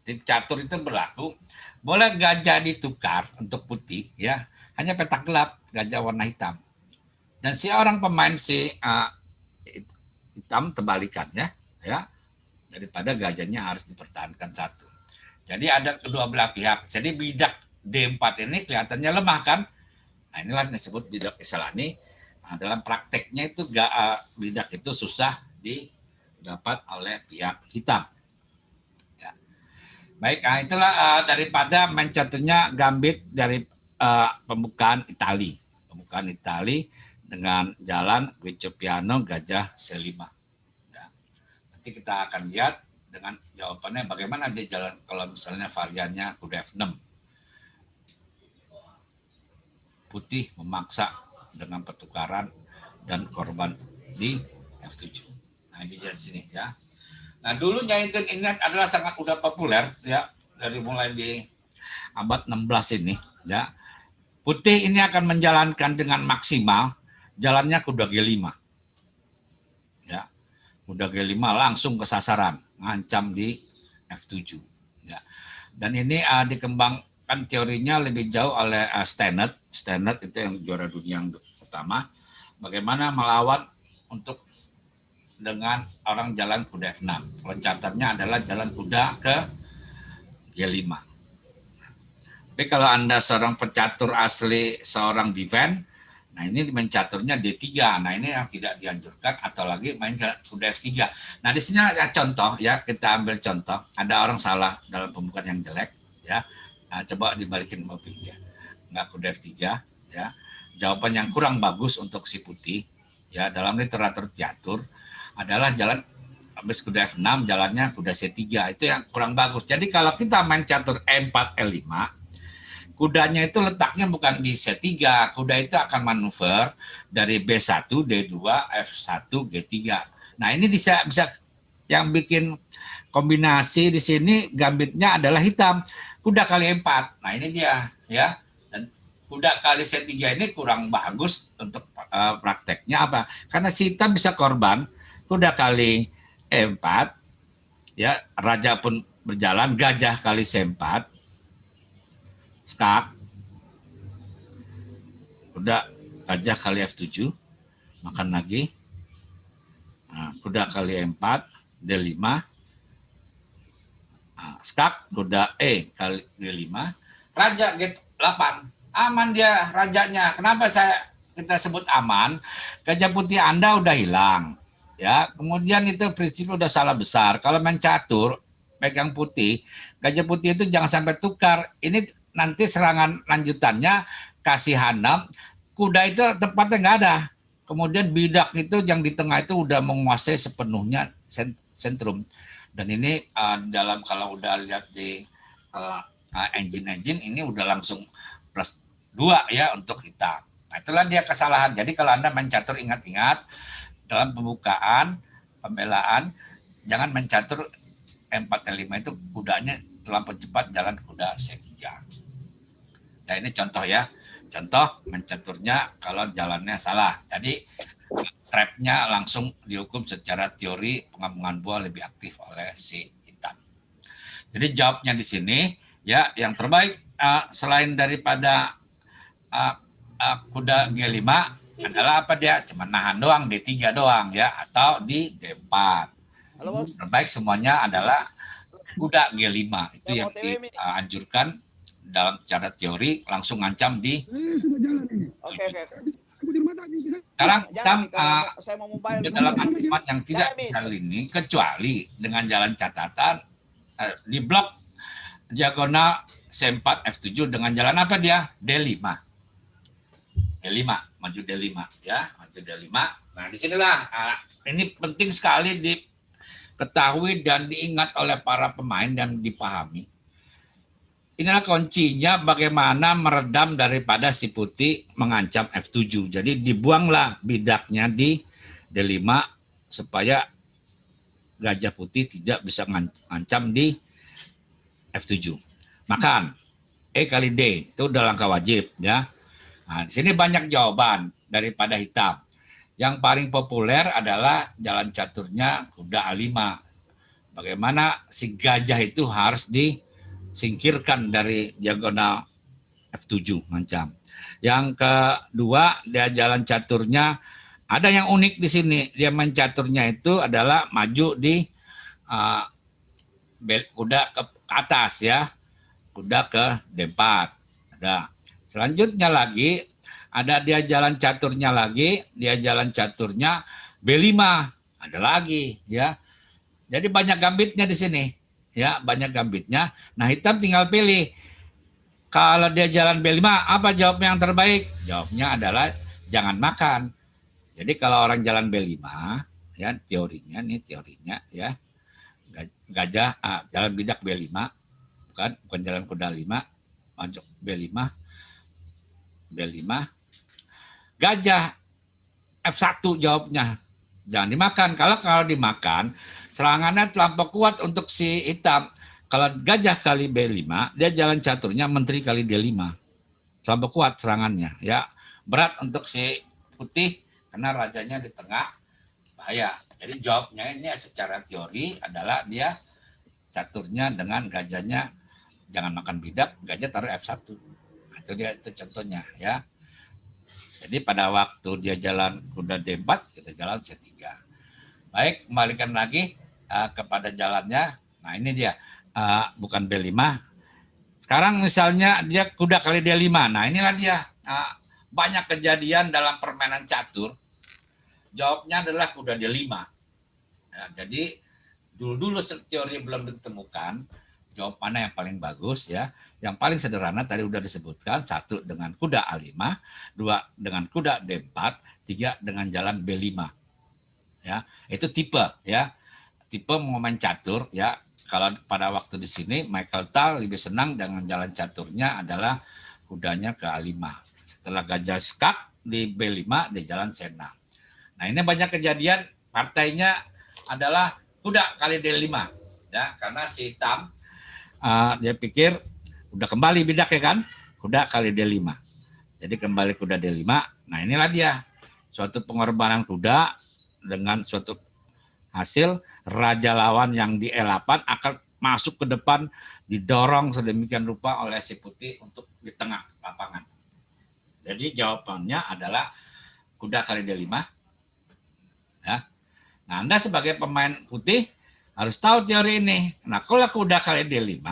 Tip catur itu berlaku. Boleh gajah ditukar untuk putih ya. Hanya petak gelap, gajah warna hitam. Dan si orang pemain si hitam terbalikannya ya. Daripada gajahnya harus dipertahankan satu. Jadi ada kedua belah pihak. Jadi bidak D4 ini kelihatannya lemah kan. Nah inilah yang disebut bidak Esselani. Nah, dalam prakteknya itu bidak itu susah didapat oleh pihak hitam. Ya. Baik, nah itulah daripada mencaturnya gambit dari pembukaan Itali. Pembukaan Itali dengan jalan Guiccio Piano gajah C5. Ya. Nanti kita akan lihat dengan jawabannya bagaimana dia jalan kalau misalnya variannya kuda F6. Putih memaksa dengan pertukaran dan korban di F7. Nah, ini di sini ya. Nah, dulu Nyainten ini adalah sangat udah populer ya dari mulai di abad 16 ini ya. Putih ini akan menjalankan dengan maksimal jalannya kuda G5. Ya. Kuda G5 langsung ke sasaran, ngancam di F7 ya. Dan ini dikembangkan teorinya lebih jauh oleh Stannard. Stannard itu yang juara dunia yang pertama. Bagaimana melawan untuk dengan orang jalan kuda F6. Loncatannya adalah jalan kuda ke G5. Tapi kalau Anda seorang pecatur asli, seorang defense, nah ini mencaturnya D3. Nah ini yang tidak dianjurkan atau lagi main kuda F3. Nah di sini ada contoh ya, kita ambil contoh. Ada orang salah dalam pembukaan yang jelek ya. Nah, coba dibalikin mobilnya. Nggak kuda F3 ya. Jawaban yang kurang bagus untuk si putih ya dalam literatur catur adalah jalan habis kuda F6 jalannya kuda C3 itu yang kurang bagus. Jadi kalau kita main catur E4 E5 kudanya itu letaknya bukan di C3, kuda itu akan manuver dari B1 D2 F1 G3. Nah, ini bisa yang bikin kombinasi di sini gambitnya adalah hitam. Kuda kali E4. Nah, ini dia ya. Dan kuda kali C3 ini kurang bagus untuk prakteknya apa? Karena si hitam bisa korban kuda kali E4 ya, raja pun berjalan gajah kali C4 skak kuda gajah kali F7 makan lagi kuda kali E4 D5 skak kuda E kali D5 raja G8 aman dia rajanya. Kenapa kita sebut aman? Gajah putih Anda udah hilang ya, kemudian itu prinsip udah salah besar. Kalau main catur pegang putih, gajah putih itu jangan sampai tukar. Ini nanti serangan lanjutannya kasih H6, kuda itu tempatnya nggak ada. Kemudian bidak itu yang di tengah itu udah menguasai sepenuhnya sentrum. Dan ini dalam kalau udah lihat di engine ini udah langsung plus 2 ya untuk hitam. Nah, itulah dia kesalahan. Jadi kalau Anda main catur, ingat-ingat dalam pembukaan, pembelaan, jangan main catur E4 E5 itu kudanya terlampau cepat jalan kuda C3. Ya ini contoh ya. Contoh main caturnya kalau jalannya salah. Jadi trapnya langsung dihukum secara teori penggabungan buah lebih aktif oleh si hitam. Jadi jawabnya di sini ya yang terbaik selain daripada kuda G5 adalah apa dia? Cuma nahan doang, D3 doang ya, atau di D4. Halo, Bos. Terbaik semuanya adalah kuda G5. Itu yang dianjurkan dalam cara teori, langsung ngancam di Oke. sekarang Saya mau mobile dalam ancaman yang tidak bisa ini kecuali dengan jalan catatan di blok diagonal C4 F7 dengan jalan apa dia? D5. D5, maju D5 ya, maju D5. Nah, disinilah ini penting sekali diketahui dan diingat oleh para pemain dan dipahami. Inilah kuncinya bagaimana meredam daripada si putih mengancam F7. Jadi dibuanglah bidaknya di D5 supaya gajah putih tidak bisa mengancam di F7. Makan E kali D itu udah langkah wajib ya. Nah, di sini banyak jawaban daripada hitam. Yang paling populer adalah jalan caturnya kuda A5. Bagaimana si gajah itu harus disingkirkan dari diagonal F7 macam. Yang kedua, dia jalan caturnya ada yang unik di sini. Dia main caturnya itu adalah maju di kuda ke atas ya. Kuda ke D4. Ada. Selanjutnya lagi ada dia jalan caturnya lagi, dia jalan caturnya B5. Ada lagi ya. Jadi banyak gambitnya di sini. Ya, banyak gambitnya. Nah, hitam tinggal pilih. Kalau dia jalan B5, apa jawabnya yang terbaik? Jawabnya adalah jangan makan. Jadi kalau orang jalan B5, ya teorinya ya. Gajah jalan bidak B5, bukan jalan kuda 5, maju B5. Gajah F1 jawabnya. Jangan dimakan. Kalau dimakan, serangannya terlampau kuat untuk si hitam. Kalau gajah kali B5, dia jalan caturnya menteri kali D5. Terlampau kuat serangannya. Ya, berat untuk si putih karena rajanya di tengah, bahaya. Jadi jawabnya ini secara teori adalah dia caturnya dengan gajahnya jangan makan bidak, gajah taruh F1. Nah, itu contohnya ya. Jadi pada waktu dia jalan kuda D4, kita jalan C3. Baik, kembalikan lagi kepada jalannya. Nah ini dia, bukan B5. Sekarang misalnya dia kuda kali D5. Nah inilah dia, banyak kejadian dalam permainan catur. Jawabnya adalah kuda D5. Ya, jadi dulu teori belum ditemukan, jawabannya yang paling bagus ya. Yang paling sederhana tadi udah disebutkan, 1 dengan kuda A5, 2 dengan kuda D4, 3 dengan jalan B5. Ya, itu tipe ya. Tipe mau main catur ya. Kalau pada waktu di sini Michael Tal lebih senang dengan jalan caturnya adalah kudanya ke A5. Setelah gajah skak di B5 di jalan C6. Nah, ini banyak kejadian partainya adalah kuda kali D5 ya, karena si hitam dia pikir udah kembali bidak ya kan, kuda kali D5. Jadi kembali kuda D5. Nah inilah dia, suatu pengorbanan kuda dengan suatu hasil raja lawan yang di E8 akan masuk ke depan, didorong sedemikian rupa oleh si putih untuk di tengah lapangan. Jadi jawabannya adalah kuda kali D5. Ya. Nah Anda sebagai pemain putih harus tahu teori ini. Nah kalau kuda kali D5,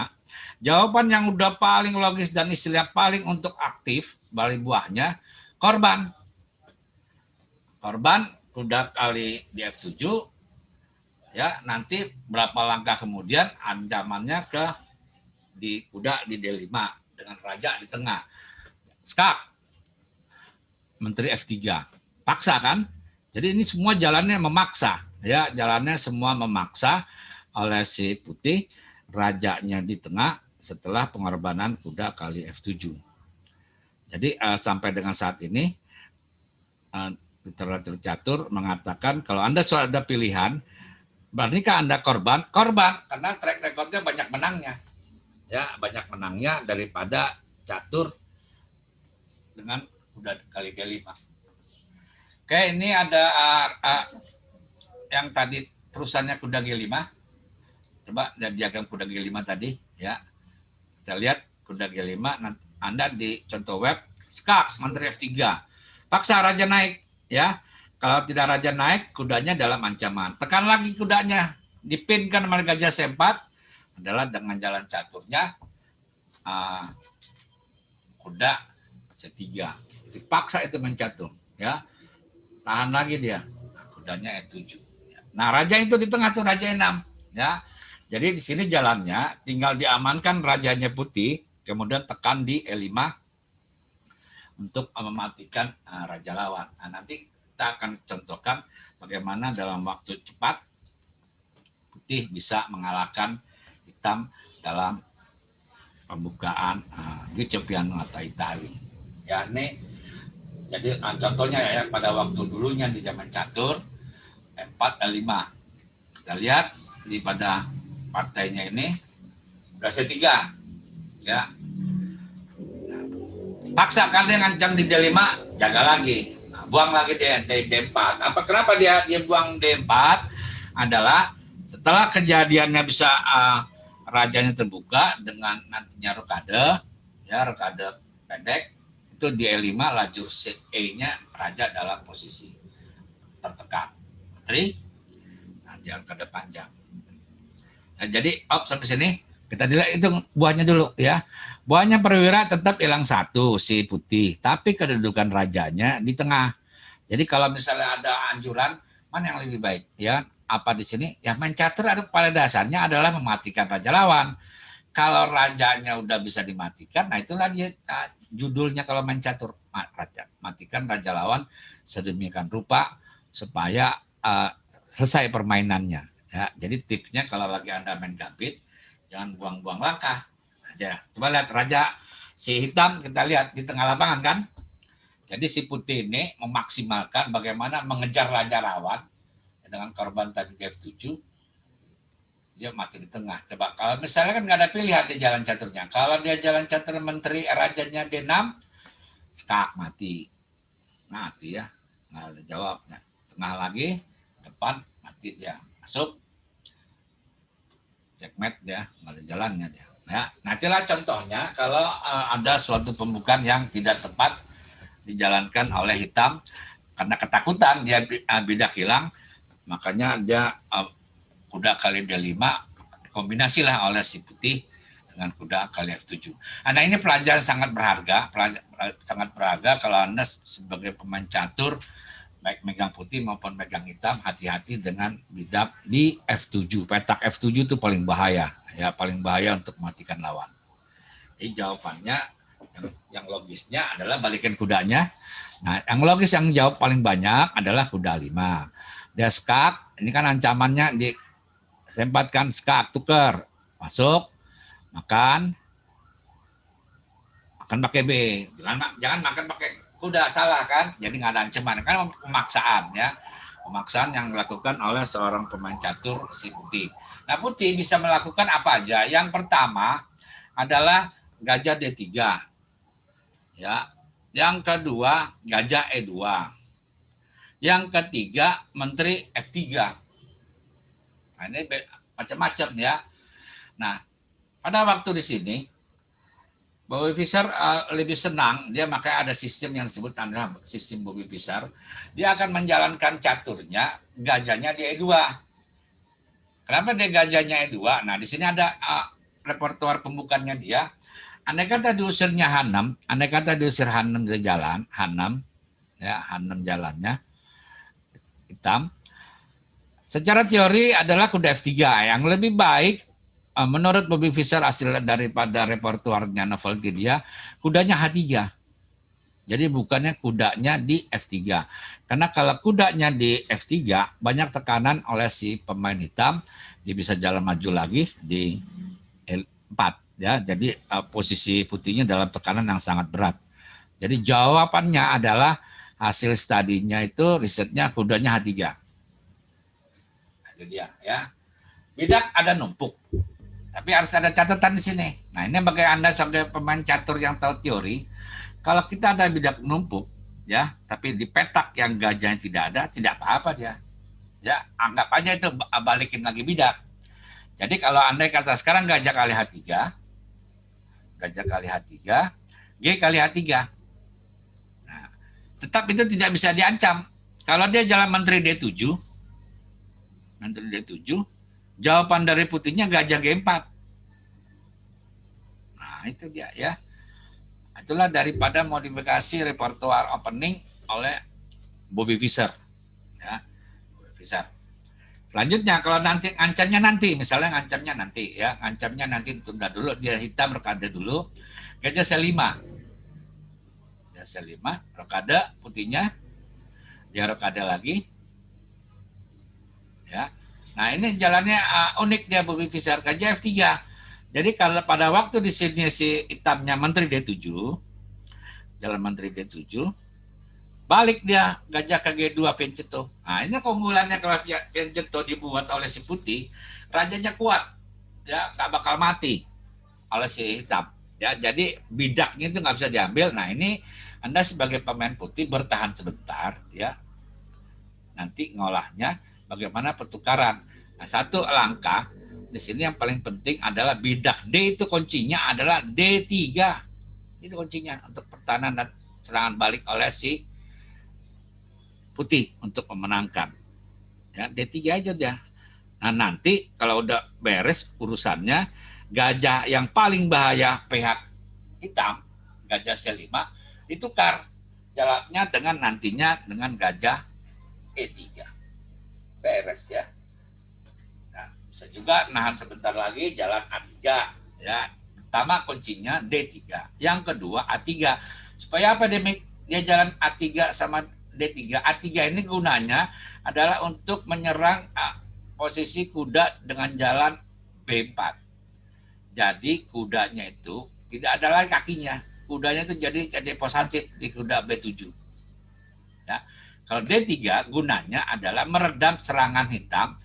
jawaban yang udah paling logis dan istilah paling untuk aktif balik buahnya korban. Korban kuda kali di F7 ya, nanti berapa langkah kemudian ancamannya ke di kuda di D5 dengan raja di tengah. Skak. Menteri F3. Paksa kan? Jadi ini semua jalannya memaksa Ya, jalannya semua memaksa oleh si putih, rajanya di tengah setelah pengorbanan kuda kali F7. Jadi sampai dengan saat ini literatur catur mengatakan kalau Anda sudah ada pilihan, berarti kan Anda korban karena track recordnya banyak menangnya. Ya, banyak menangnya daripada catur dengan kuda kali G5. Oke, ini ada yang tadi terusannya kuda G5. Coba dari diagram kuda G5 tadi ya. Kita lihat kuda G5, nanti Anda di contoh web skak menteri F3. Paksa raja naik ya. Kalau tidak raja naik, kudanya dalam ancaman. Tekan lagi kudanya, dipinkan oleh gajah C4 adalah dengan jalan caturnya kuda C3. Dipaksa itu mencatur ya. Tahan lagi dia. Nah, kudanya E7. Nah, raja itu di tengah tuh raja E6 ya. Jadi di sini jalannya tinggal diamankan rajanya putih, kemudian tekan di E5 untuk mematikan raja lawan. Nah, nanti kita akan contohkan bagaimana dalam waktu cepat putih bisa mengalahkan hitam dalam pembukaan Giopiano atau Itali. Ya, ini jadi contohnya ya pada waktu dulunya di zaman catur E4 E5. Kita lihat di pada partainya ini udah C3 ya. Paksakan dia ngancam di D5, jaga lagi. Nah, buang lagi di D4. Kenapa dia buang D4? Adalah setelah kejadiannya bisa rajanya terbuka dengan nantinya rokade, ya rokade pendek, itu di E5 lajur E-nya raja dalam posisi tertekan. Nah, dia rokade panjang. Nah, jadi sampai sini kita dilihat itu buahnya dulu ya. Buahnya perwira tetap hilang satu si putih, tapi kedudukan rajanya di tengah. Jadi kalau misalnya ada anjuran mana yang lebih baik ya? Apa di sini? Ya main catur pada dasarnya adalah mematikan raja lawan. Kalau rajanya udah bisa dimatikan, nah itulah dia judulnya kalau main catur, matikan raja lawan sedemikian rupa supaya selesai permainannya. Ya, jadi tipsnya kalau lagi Anda main gambit, jangan buang-buang langkah. Aja. Coba lihat raja si hitam, kita lihat di tengah lapangan kan. Jadi si putih ini memaksimalkan bagaimana mengejar raja lawan dengan korban tadi F7. Dia mati di tengah. Coba kalau misalnya kan nggak ada pilihan di jalan caturnya. Kalau dia jalan catur menteri rajanya D6, skak mati. Mati ya. Nggak ada jawabnya. Tengah lagi, depan mati dia. Masuk. Checkmate dia, nggak ada jalannya dia. Ya, nantilah contohnya kalau ada suatu pembukaan yang tidak tepat dijalankan oleh hitam karena ketakutan dia bidak hilang, makanya dia kuda kali D5 kombinasilah oleh si putih dengan kuda kali F7. Nah, ini pelajaran sangat berharga kalau Anda sebagai pemain catur baik megang putih maupun megang hitam, hati-hati dengan bidak di F7. Petak F7 itu paling bahaya, ya paling bahaya untuk mematikan lawan. Jadi jawabannya yang logisnya adalah balikin kudanya. Nah, yang logis yang jawab paling banyak adalah kuda 5. Dia skak, ini kan ancamannya disempatkan skak, tuker, masuk, makan pakai B. Jangan makan pakai kuda, salah kan? Jadi nggak ada ancaman, kan pemaksaan ya. Pemaksaan yang dilakukan oleh seorang pemain catur si putih. Nah, putih bisa melakukan apa aja. Yang pertama adalah gajah D3. Ya. Yang kedua gajah E2. Yang ketiga menteri F3. Nah, ini macam-macam ya. Nah, pada waktu di sini Bobby Fischer lebih senang, dia makanya ada sistem yang disebut adalah sistem Bobby Fischer. Dia akan menjalankan caturnya, gajahnya di E2. Kenapa dia gajahnya E2? Nah, di sini ada repertuar pembukanya dia. Andai kata diusirnya H6, andai kata diusir H6 dari jalan, H6, ya H6 jalannya, hitam. Secara teori adalah kuda F3 yang lebih baik. Menurut Bobby Fischer hasil daripada repertuarnya novelty dia, kudanya H3. Jadi bukannya kudanya di F3. Karena kalau kudanya di F3 banyak tekanan oleh si pemain hitam, dia bisa jalan maju lagi di L4 ya. Jadi posisi putihnya dalam tekanan yang sangat berat. Jadi jawabannya adalah hasil studinya itu risetnya kudanya H3. Nah, itu dia ya. Bidak ada numpuk. Tapi harus ada catatan di sini. Nah, ini bagi Anda sebagai pemain catur yang tahu teori, kalau kita ada bidak numpuk, ya, tapi di petak yang gajahnya tidak ada, tidak apa-apa dia. Ya, anggap aja itu balikin lagi bidak. Jadi kalau Anda kata sekarang gajah kali H3, gajah kali H3, G kali H3. Nah, tetap itu tidak bisa diancam. Kalau dia jalan menteri D7, jawaban dari putihnya gajah G4. Nah, itu dia ya. Itulah daripada modifikasi repertoire opening oleh Bobby Fischer. Ya, Bobby Fischer. Selanjutnya kalau nanti misalnya ngancamnya nanti ditunda dulu, dia hitam rokade dulu, gajah C5. Gajah C5, rokade putihnya, dia rokade lagi. Ya. Nah, ini jalannya unik dia Bobby Fischer, gajah F3. Jadi kalau pada waktu di sini si hitamnya menteri D7, jalan menteri D7, balik dia gajah ke G2 Fianchetto. Nah, ini keunggulannya kalau Fianchetto dibuat oleh si putih, rajanya kuat, ya nggak bakal mati oleh si hitam. Ya, jadi bidaknya itu nggak bisa diambil. Nah, ini Anda sebagai pemain putih bertahan sebentar, ya. Nanti ngolahnya bagaimana pertukaran. Nah, satu langkah di sini yang paling penting adalah bidak D itu kuncinya adalah D3. Itu kuncinya untuk pertahanan dan serangan balik oleh si putih untuk memenangkan. Ya, D3 aja dia. Nah, nanti kalau udah beres urusannya, gajah yang paling bahaya pihak hitam, gajah C5, ditukar jalannya dengan gajah E3. Beres ya. Bisa juga nahan sebentar lagi jalan A3 ya. Pertama kuncinya D3, yang kedua A3. Supaya apa dia jalan A3 sama D3? A3 ini gunanya adalah untuk menyerang posisi kuda dengan jalan B4. Jadi kudanya itu tidak ada lagi kakinya. Kudanya itu jadi posesif di kuda B7. Ya. Kalau D3 gunanya adalah meredam serangan hitam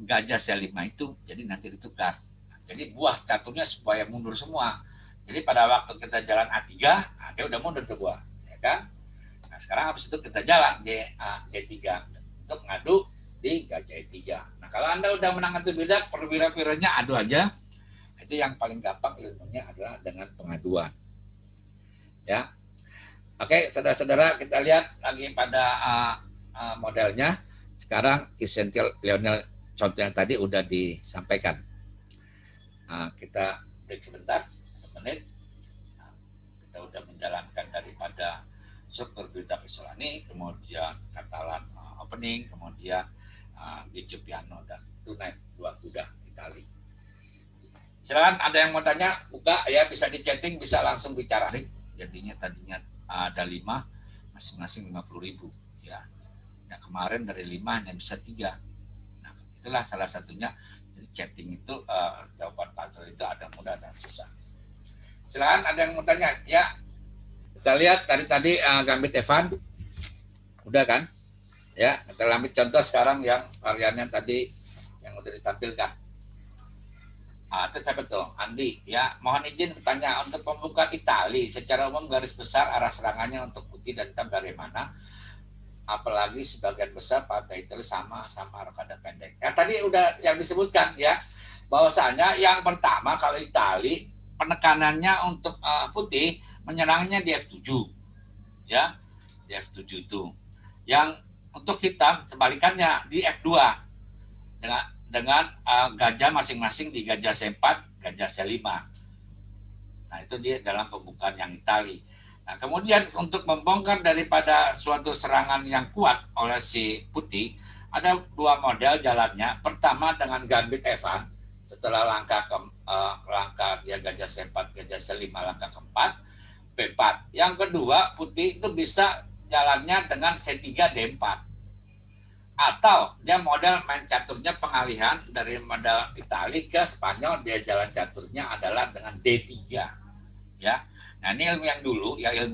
gajah C5 itu, jadi nanti ditukar. Jadi buah caturnya supaya mundur semua. Jadi pada waktu kita jalan A3, dia udah mundur tuh buah, ya kan? Nah, sekarang habis itu kita jalan D3 untuk ngadu di gajah E3. Nah, kalau Anda udah menang itu bidak, perwira-wiranya adu aja. Itu yang paling gampang ilmunya adalah dengan pengaduan. Ya. Oke, saudara-saudara, kita lihat lagi pada modelnya. Sekarang Kisentil Lionel contoh yang tadi udah disampaikan. Kita break sebentar, semenit. Kita udah menjalankan daripada struktur bidak Isolani, kemudian Katalan opening, kemudian Gigi Piano dan tunai 2 kuda Itali. Silakan ada yang mau tanya, buka ya, bisa di chatting, bisa langsung bicara. Jadinya tadinya ada 5, masing-masing 50.000 ya. Yang kemarin dari 5 hanya bisa 3. Itulah salah satunya. Jadi chatting itu jawaban puzzle itu ada mudah dan susah. Silakan ada yang mau tanya ya. Kita lihat tadi Gambit Evan udah kan ya, kita ambil contoh sekarang yang variannya tadi yang udah ditampilkan. Itu siapa tuh? Andi ya, mohon izin bertanya, untuk pembukaan Itali secara umum garis besar arah serangannya untuk putih dan hitam dari mana? Apalagi sebagian besar partai Itali sama rokade pendek. Ya, tadi udah yang disebutkan ya, bahwasanya yang pertama kalau Itali penekanannya untuk putih menyerangnya di F7 ya, di F7 itu. Yang untuk hitam sebalikannya di F2 dengan gajah masing-masing di gajah C4, gajah C5. Nah, itu dia dalam pembukaan yang Itali. Nah, kemudian untuk membongkar daripada suatu serangan yang kuat oleh si putih, ada 2 model jalannya. Pertama dengan Gambit Evan, setelah langkah dia gajah C4, gajah C5, langkah keempat, B4. Yang kedua, putih itu bisa jalannya dengan C3 D4. Atau dia model main caturnya pengalihan dari model Itali ke Spanyol, dia jalan caturnya adalah dengan D3. Ya. Nah, ini ilmu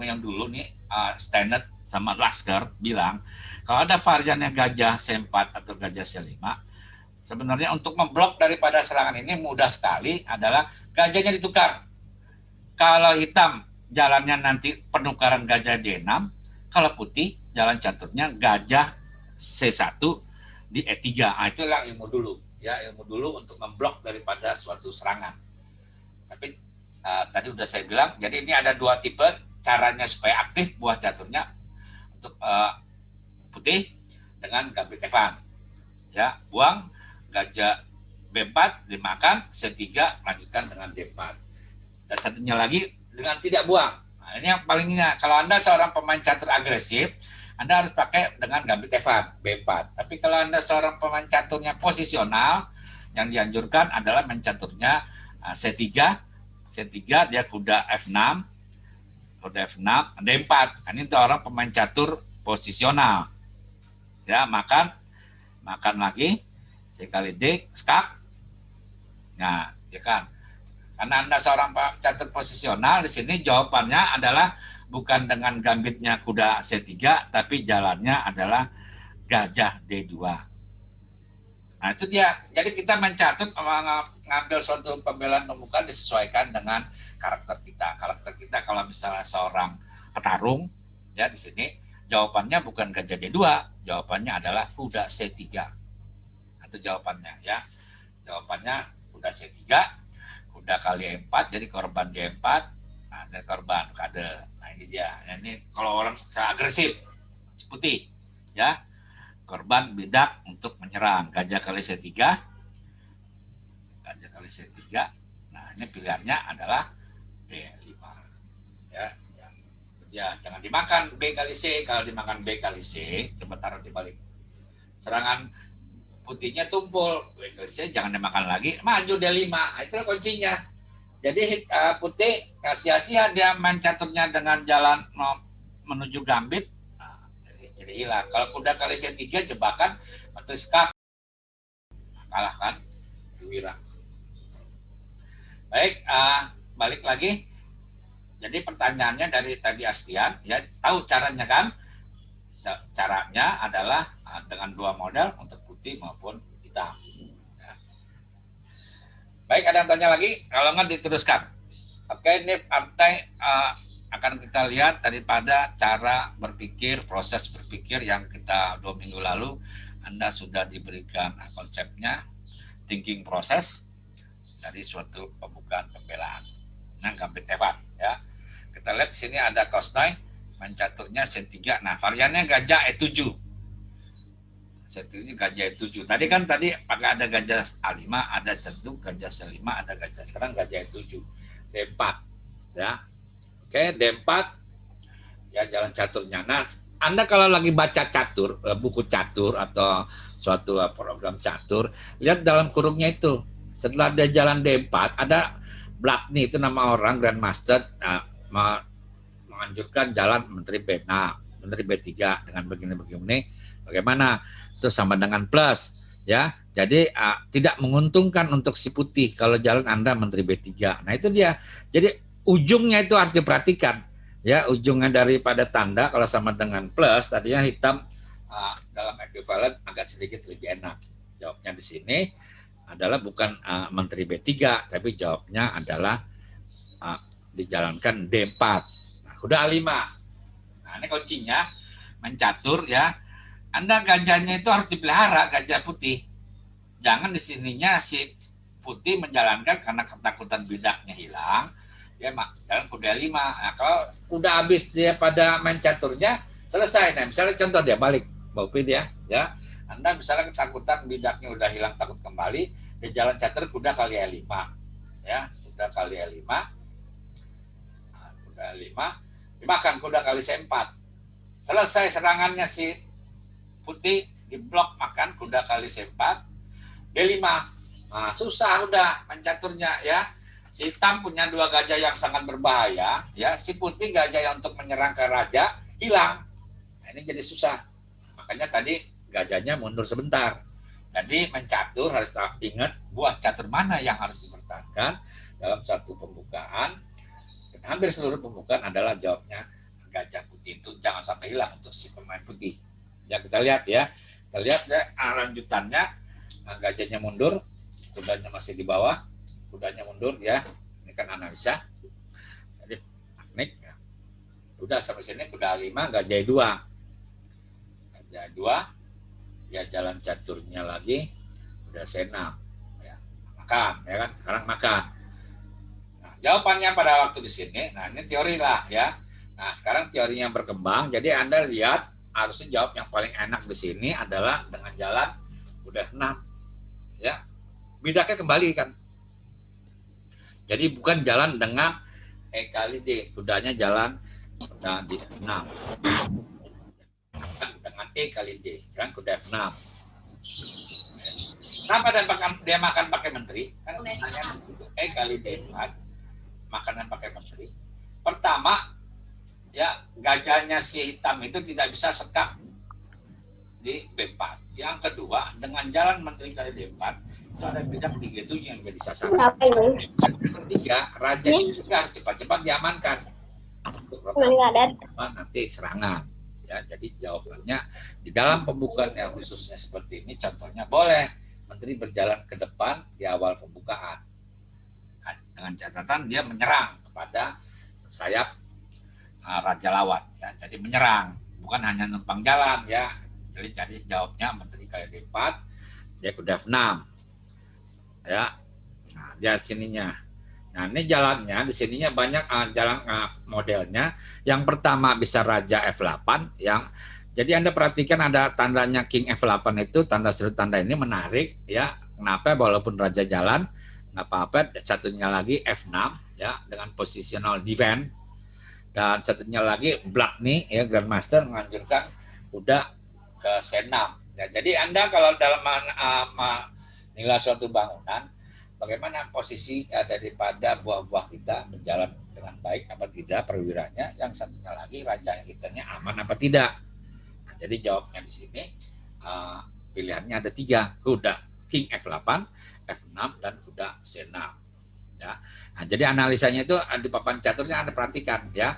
yang dulu nih Stannard sama Lasker bilang kalau ada variannya gajah C4 atau gajah C5, sebenarnya untuk memblok daripada serangan ini mudah sekali adalah gajahnya ditukar. Kalau hitam jalannya nanti penukaran gajah D6, kalau putih jalan caturnya gajah C1 di E3. Nah, itulah ilmu dulu, ya, ilmu dulu untuk memblok daripada suatu serangan. Tapi tadi udah saya bilang, jadi ini ada dua tipe caranya supaya aktif buah caturnya untuk putih dengan gambit Evan. Ya, buang gajah B4 dimakan, C3 lanjutkan dengan D4. Dan satunya lagi dengan tidak buang. Nah, ini yang palingnya. Kalau Anda seorang pemain catur agresif, Anda harus pakai dengan gambit Evan B4. Tapi kalau Anda seorang pemain caturnya posisional, yang dianjurkan adalah main caturnya C3. C3 dia kuda F6, D4. Ini untuk orang pemain catur posisional. Ya, makan lagi, sekali D, skak. Nah, ya kan. Karena Anda seorang catur posisional, di sini jawabannya adalah bukan dengan gambitnya kuda C3, tapi jalannya adalah gajah D2. Nah, itu dia. Jadi kita mencatat, mengambil suatu pembelaan pembukaan disesuaikan dengan karakter kita. Karakter kita kalau misalnya seorang petarung, ya di sini jawabannya bukan gajah D2, jawabannya adalah kuda C3. Itu jawabannya, ya. Jawabannya kuda C3, kuda kali E4, jadi korban D4, nah, dan korban kade. Nah, ini dia. Ini kalau orang agresif, putih, ya. Korban bidak untuk menyerang. Gajah kali C3. Gajah kali C3. Nah, ini pilihannya adalah D5. Ya, ya, jangan dimakan B kali C. Kalau dimakan B kali C, coba taruh di balik. Serangan putihnya tumpul. B kali C, jangan dimakan lagi. Maju D5. Nah, itulah kuncinya. Jadi putih sia-sia dia main caturnya dengan jalan menuju gambit. Jadi hilang. Kalau kuda kali C3 jebakan atau skak, kalahkan Wira. Baik, balik lagi. Jadi pertanyaannya dari tadi Astian, ya tahu caranya kan? Caranya adalah dengan dua model untuk putih maupun hitam. Ya. Baik, ada yang tanya lagi? Kalau nggak diteruskan. Oke, ini partai akan kita lihat daripada cara berpikir, proses berpikir yang kita 2 minggu lalu Anda sudah diberikan konsepnya, thinking proses dari suatu pembukaan pembelaan. Nah, gambit Evan, ya. Kita lihat di sini ada Kosnai, main caturnya C3. Nah, variannya gajah E7. C3 gajah E7. Tadi pakai ada gajah A5, ada tentu gajah C5, ada gajah, sekarang gajah E7. D4, ya. Oke, D4 ya jalan caturnya. Nah, Anda kalau lagi baca catur, buku catur atau suatu program catur, lihat dalam kurungnya itu. Setelah dia jalan D4, ada Blackney, itu nama orang Grandmaster, menganjurkan jalan Menteri B. Nah, Menteri B3 dengan begini-begini, bagaimana? Itu sama dengan plus, ya. Jadi tidak menguntungkan untuk si putih kalau jalan Anda Menteri B3. Nah, itu dia. Jadi ujungnya itu harus diperhatikan, ya, ujungnya daripada tanda kalau sama dengan plus tadinya hitam dalam ekuivalen agak sedikit lebih enak. Jawabnya di sini adalah bukan Menteri B3, tapi jawabnya adalah dijalankan D4. Nah, kuda A5. Nah, ini kuncinya mencatur, ya. Anda gajahnya itu harus dipelihara, gajah putih. Jangan di sininya si putih menjalankan karena ketakutan bidaknya hilang. Dia jalan kuda 5. Nah, kalau udah habis dia pada main caturnya, selesai. Nah, misalnya contoh dia balik, Mbak Upin ya. Anda misalnya ketakutan bidaknya udah hilang, takut kembali, dia jalan catur kuda kali E5. Ya, kuda kali E5. Nah, kuda E5 dimakan kuda kali C4. Selesai serangannya si putih, diblok makan kuda kali C4. D5. Nah, susah udah main caturnya, ya. Si hitam punya dua gajah yang sangat berbahaya, ya. Si putih gajah yang untuk menyerang ke raja hilang. Nah, ini jadi susah. Makanya tadi gajahnya mundur sebentar. Jadi mencatur harus ingat buah catur mana yang harus dipertahankan dalam satu pembukaan. Dan hampir seluruh pembukaan adalah jawabnya gajah putih itu jangan sampai hilang untuk si pemain putih. Ya kita lihat ya. Kita lihat ya lanjutannya. Gajahnya mundur, kudanya masih di bawah. Kudanya mundur ya, ini kan analisa. Jadi teknik ya. Udah sampai sini kuda 5, gajah 2. Gajah 2, ya jalan caturnya lagi, udah C6. Ya, makan, ya kan? Sekarang makan. Nah, jawabannya pada waktu di sini, nah ini teori lah ya. Nah sekarang teorinya berkembang, jadi Anda lihat harusnya jawab yang paling enak di sini adalah dengan jalan udah 6. Ya, bidaknya kembali kan. Jadi bukan jalan dengan E kali D, kudanya jalan di 6. Dengan E kali D, kan kuda F6. Kenapa dia makan pakai menteri? Karena E kali D4, makanan pakai menteri. Pertama, ya gajahnya si hitam itu tidak bisa sekak di B4. Yang kedua, dengan jalan menteri kali D4, itu ada bidak di G7 yang jadi sasaran. Dan ketiga, raja juga harus cepat-cepat diamankan untuk nanti serangan. Ya, jadi jawabannya di dalam pembukaan yang khususnya seperti ini, contohnya boleh menteri berjalan ke depan di awal pembukaan. Nah, dengan catatan dia menyerang kepada sayap raja lawan. Ya, jadi menyerang, bukan hanya numpang jalan ya. Jadi jawabnya menteri kali D4, dia kuda F6. Ya, nah dia sininya. Nah ini jalannya di sininya banyak jalan modelnya. Yang pertama bisa raja F8. Jadi Anda perhatikan ada tandanya King F8 itu tanda sudut tanda ini menarik ya. Kenapa? Walaupun raja jalan nggak apa-apa. Satunya lagi F6 ya dengan positional defense. Dan satunya lagi Black nih ya Grandmaster menganjurkan kuda ke C6. Ya, jadi Anda kalau dalam nilai suatu bangunan, bagaimana posisi daripada buah-buah kita berjalan dengan baik apa tidak perwiranya, yang satunya lagi raja kitanya aman apa tidak. Nah, jadi jawabnya di sini pilihannya ada 3, kuda King F8, F6 dan kuda C6. Ya. Nah, jadi analisanya itu di papan caturnya Anda perhatikan ya.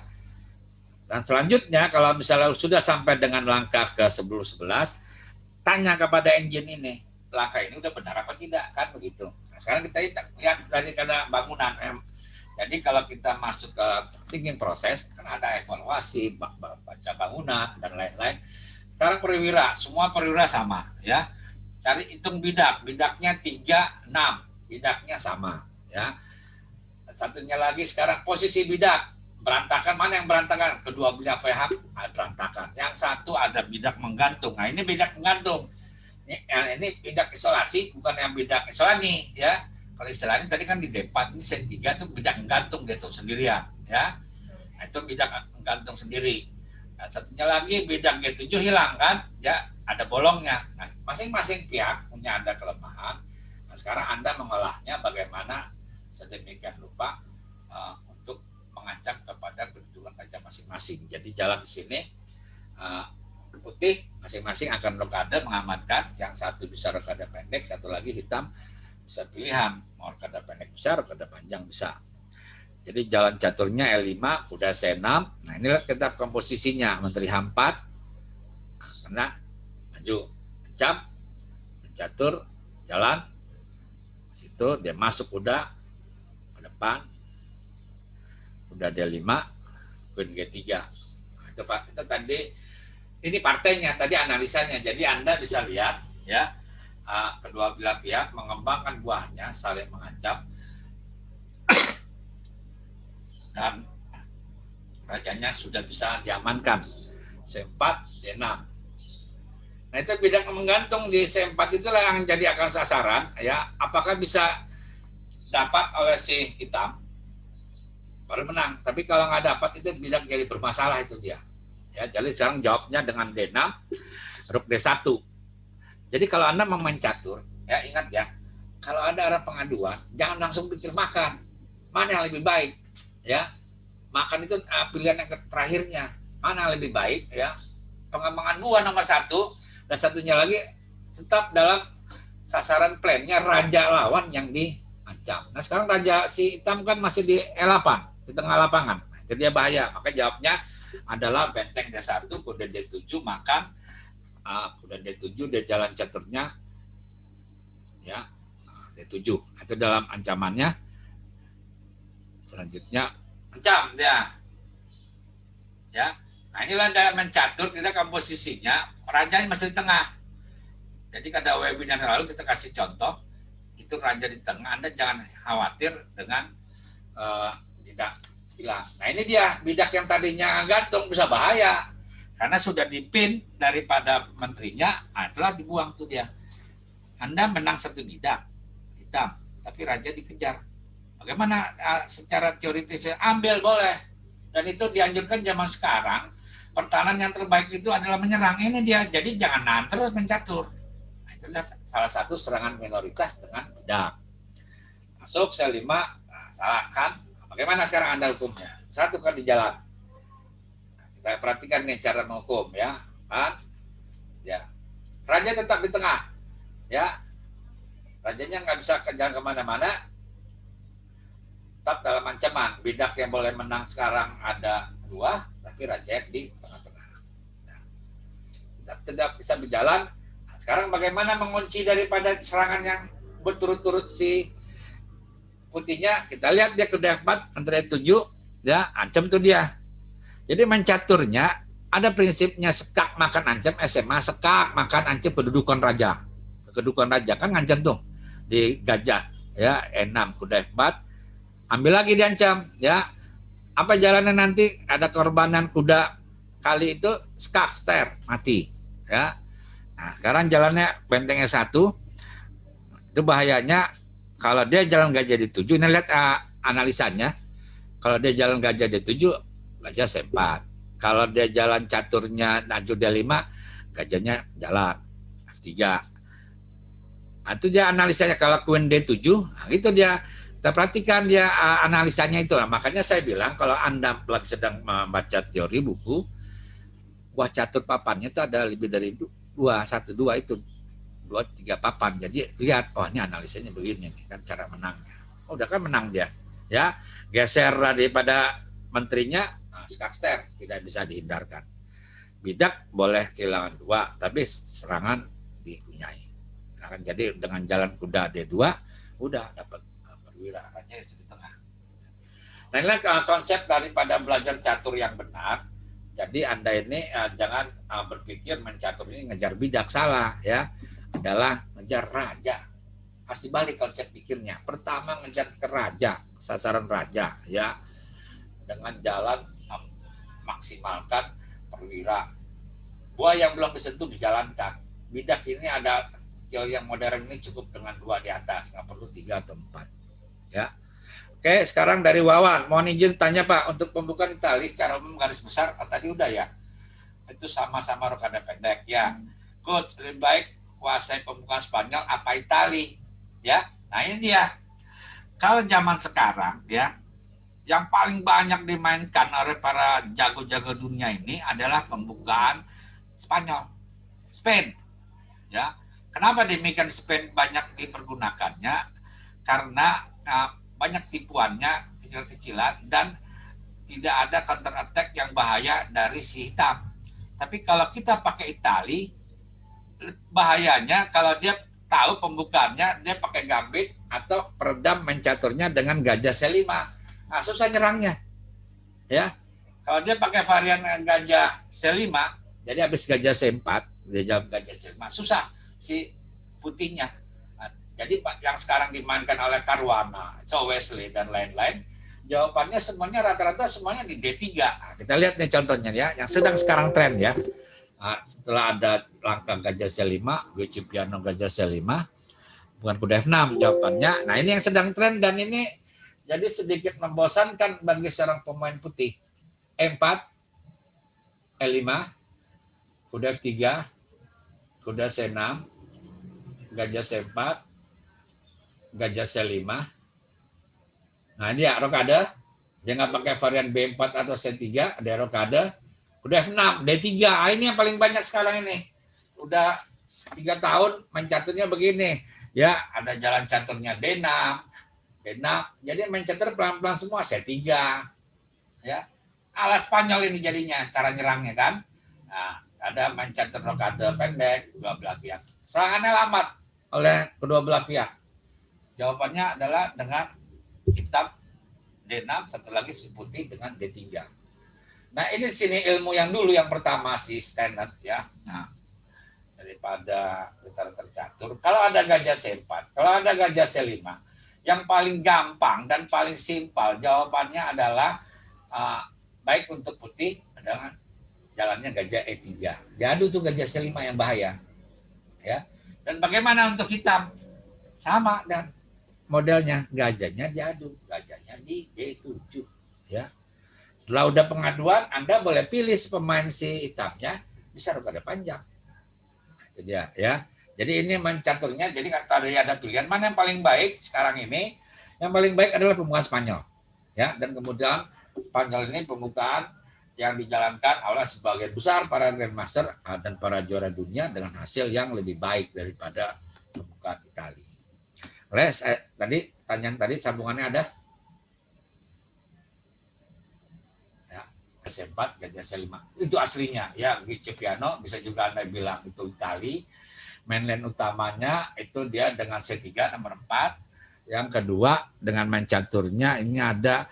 Dan selanjutnya kalau misalnya sudah sampai dengan langkah ke 10-11, tanya kepada engine ini, langkah ini udah benar apa tidak, kan begitu. Nah, sekarang kita lihat dari bangunan. Jadi kalau kita masuk ke thinking proses, kan ada evaluasi, baca bangunan dan lain-lain. Sekarang perwira, semua perwira sama ya. Cari hitung bidak, bidaknya 3, 6, bidaknya sama ya. Satunya lagi sekarang posisi bidak berantakan, mana yang berantakan? Kedua bidak PH berantakan. Yang satu ada bidak menggantung. Nah ini bidak menggantung. Ini bidak isolasi, bukan yang bidak isolani ya. Kalau isolani tadi kan di D4, ini C3 itu bidak menggantung dia tuh sendirian ya. Nah, itu bidak menggantung sendiri. Nah, satunya lagi bidak G7 hilang kan ya, ada bolongnya. Nah, masing-masing pihak punya ada kelemahan. Nah, sekarang Anda mengolahnya bagaimana sedemikian rupa untuk mengancam kepada kedudukan gajah masing-masing. Jadi jalan di sini putih masing-masing akan rokade mengamankan, yang satu bisa rokade pendek, satu lagi hitam bisa pilihan mau rokade pendek bisa, rokade panjang bisa. Jadi jalan caturnya L5, kuda C6. Nah inilah kita komposisinya, menteri H4 kena maju, pencap, mencatur, jalan situ dia masuk kuda ke depan, kuda D5, queen G3. Nah, itu tadi ini partainya, tadi analisanya. Jadi Anda bisa lihat ya, kedua belah pihak mengembangkan buahnya, saling mengancam, dan rajanya sudah bisa diamankan. C4, D6. Nah itu bidak menggantung di C4 itulah yang jadi akan sasaran ya. Apakah bisa dapat oleh si hitam baru menang. Tapi kalau nggak dapat itu bidak jadi bermasalah itu dia. Ya, jadi sekarang jawabnya dengan D6, Rook D1. Jadi kalau Anda mau main catur, ya ingat ya, kalau ada arah pengaduan, jangan langsung ditermakan. mana yang lebih baik, ya. Makan itu pilihan yang terakhirnya, mana yang lebih baik, ya. Pengembangan buah nomor 1, dan satunya lagi tetap dalam sasaran plannya raja lawan yang diancam. Nah sekarang raja si hitam kan masih di E8, di tengah lapangan. Nah, itu dia bahaya. Maka jawabnya adalah benteng D1, kuda D7 makan, kuda D7 dia jalan caturnya, ya D7. Itu dalam ancamannya. Selanjutnya ancam dia, ya. Nah inilah dalam mencatur kita komposisinya rajanya masih di tengah. Jadi pada webinar lalu kita kasih contoh, itu raja di tengah, Anda jangan khawatir dengan bidak hilang. Nah ini dia, bidak yang tadinya gantung bisa bahaya, karena sudah dipin daripada menterinya, setelah dibuang tuh dia. Anda menang 1 bidak hitam, tapi raja dikejar. Bagaimana secara teoritis? Ambil boleh, dan itu dianjurkan zaman sekarang. Pertahanan yang terbaik itu adalah menyerang. Ini dia, jadi jangan nahan terus mencatur. Itulah salah satu serangan minoritas dengan bidak. Masuk sel 5, salah kan? Bagaimana sekarang Anda hukumnya? 1 kan di jalan. Kita perhatikan nih cara menghukum, ya. Kan? Ya. Raja tetap di tengah, ya. Rajanya nggak bisa jalan kemana-mana. Tetap dalam ancaman. Bidak yang boleh menang sekarang ada 2, tapi raja di tengah-tengah. Nah, tidak bisa berjalan. Sekarang bagaimana mengunci daripada serangan yang berturut-turut si putihnya? Kita lihat dia kuda 4, antara 7, ya, ancam tuh dia. Jadi mencaturnya ada prinsipnya sekak makan ancam SMA, sekak makan ancam kedudukan raja. Kedudukan raja kan ngancam tuh di gajah, ya, E6 kuda 4. Ambil lagi diancam, ya. Apa jalannya nanti? Ada korbanan kuda kali itu sekak ster mati, ya. Nah, sekarang jalannya bentengnya 1, itu bahayanya kalau dia jalan gajah di 7, ini lihat analisanya. Kalau dia jalan gajah di 7, gajah C4. Kalau dia jalan caturnya najur D5, gajahnya jalan F3. Nah, itu dia analisanya. Kalau queen D7, nah itu dia. Kita perhatikan dia analisanya itu. Nah, makanya saya bilang kalau Anda lagi sedang membaca teori buku, buah catur papannya itu ada lebih dari 1, 2 itu 2, 3 papan. Jadi lihat, oh ini analisanya begini nih kan cara menangnya. Oh, udah kan menang dia, ya. Geser daripada menterinya, skakster tidak bisa dihindarkan. Bidak boleh kehilangan 2, tapi serangan dipunyai. Nah, jadi dengan jalan kuda D2 udah dapat perwira, raja di tengah. Nah inilah konsep daripada belajar catur yang benar. Jadi Anda ini jangan berpikir mencatur ini ngejar bidak, salah, ya. Adalah ngejar raja. Harus dibalik konsep pikirnya. Pertama ngejar ke raja, sasaran raja, ya. Dengan jalan maksimalkan perwira. Buah yang belum disentuh dijalankan. Bidak ini ada teori yang modern ini cukup dengan 2 di atas, nggak perlu 3 atau 4, ya. Oke, sekarang dari Wawan. Mohon izin tanya Pak, untuk pembukaan Itali secara umum garis besar, tadi udah ya. Itu sama-sama rokada pendek, ya. Coach, lebih baik kuasai pembukaan Spanyol apa Itali? Ya, nah ini dia. Kalau zaman sekarang, ya, yang paling banyak dimainkan oleh para jago-jago dunia ini adalah pembukaan Spanyol, Spain. Ya, kenapa demikian Spain banyak dipergunakannya? Karena banyak tipuannya kecil-kecilan dan tidak ada counter attack yang bahaya dari si hitam. Tapi kalau kita pakai Itali, bahayanya kalau dia tahu pembukaannya, dia pakai gambit atau peredam mencaturnya dengan gajah C5. Nah, susah nyerangnya. Ya. Kalau dia pakai varian gajah C5, jadi habis gajah C4, dia jawab gajah C5, susah si putihnya. Jadi yang sekarang dimainkan oleh Caruana, Wesley dan lain-lain, jawabannya semuanya rata-rata semuanya di D3. Nah, kita lihat nih contohnya ya, yang sedang sekarang tren ya. Nah, setelah ada langkah gajah C5, Cipriano gajah C5, bukan kuda F6 jawabannya. Nah ini yang sedang tren dan ini jadi sedikit membosankan bagi seorang pemain putih. E4, E5, kuda F3, kuda C6, gajah C4, gajah C5, Nah ini ya rokade, dia nggak pakai varian B4 atau C3, ada rokade. Udah F6, D3, ini yang paling banyak sekarang ini. Udah 3 tahun main caturnya begini. Ya, ada jalan caturnya D6, D6. Jadi main catur pelan-pelan semua, C3. Ya, ala Spanyol ini jadinya, cara nyerangnya kan. Nah, ada main catur rokade pendek, dua belah pihak. Serangannya lambat oleh kedua belah pihak. Jawabannya adalah dengan hitam D6, satu lagi putih dengan D3. Nah ini sini ilmu yang dulu yang pertama si standar ya. Nah daripada literatur catur. Kalau ada gajah C4, kalau ada gajah C5, yang paling gampang dan paling simpel jawabannya adalah baik untuk putih dengan jalannya gajah E3. Jadu tuh gajah C5 yang bahaya. Ya. Dan bagaimana untuk hitam? Sama dan modelnya gajahnya jadu, gajahnya di D7 ya. Setelah udah pengaduan, Anda boleh pilih pemain si hitamnya, bisa rokade panjang. Nah, itu dia ya. Jadi ini main caturnya, jadi tadi ada pilihan mana yang paling baik sekarang ini. Yang paling baik adalah pembukaan Spanyol. Ya, dan kemudian Spanyol ini pembukaan yang dijalankan oleh sebagian besar para grandmaster dan para juara dunia dengan hasil yang lebih baik daripada pembukaan Italia. Tadi pertanyaan tadi sambungannya ada? C4, gajah C5. Itu aslinya ya, Guido Piano bisa juga Anda bilang itu Itali. Mainland utamanya itu dia dengan C3 nomor 4. Yang kedua dengan main caturnya ini ada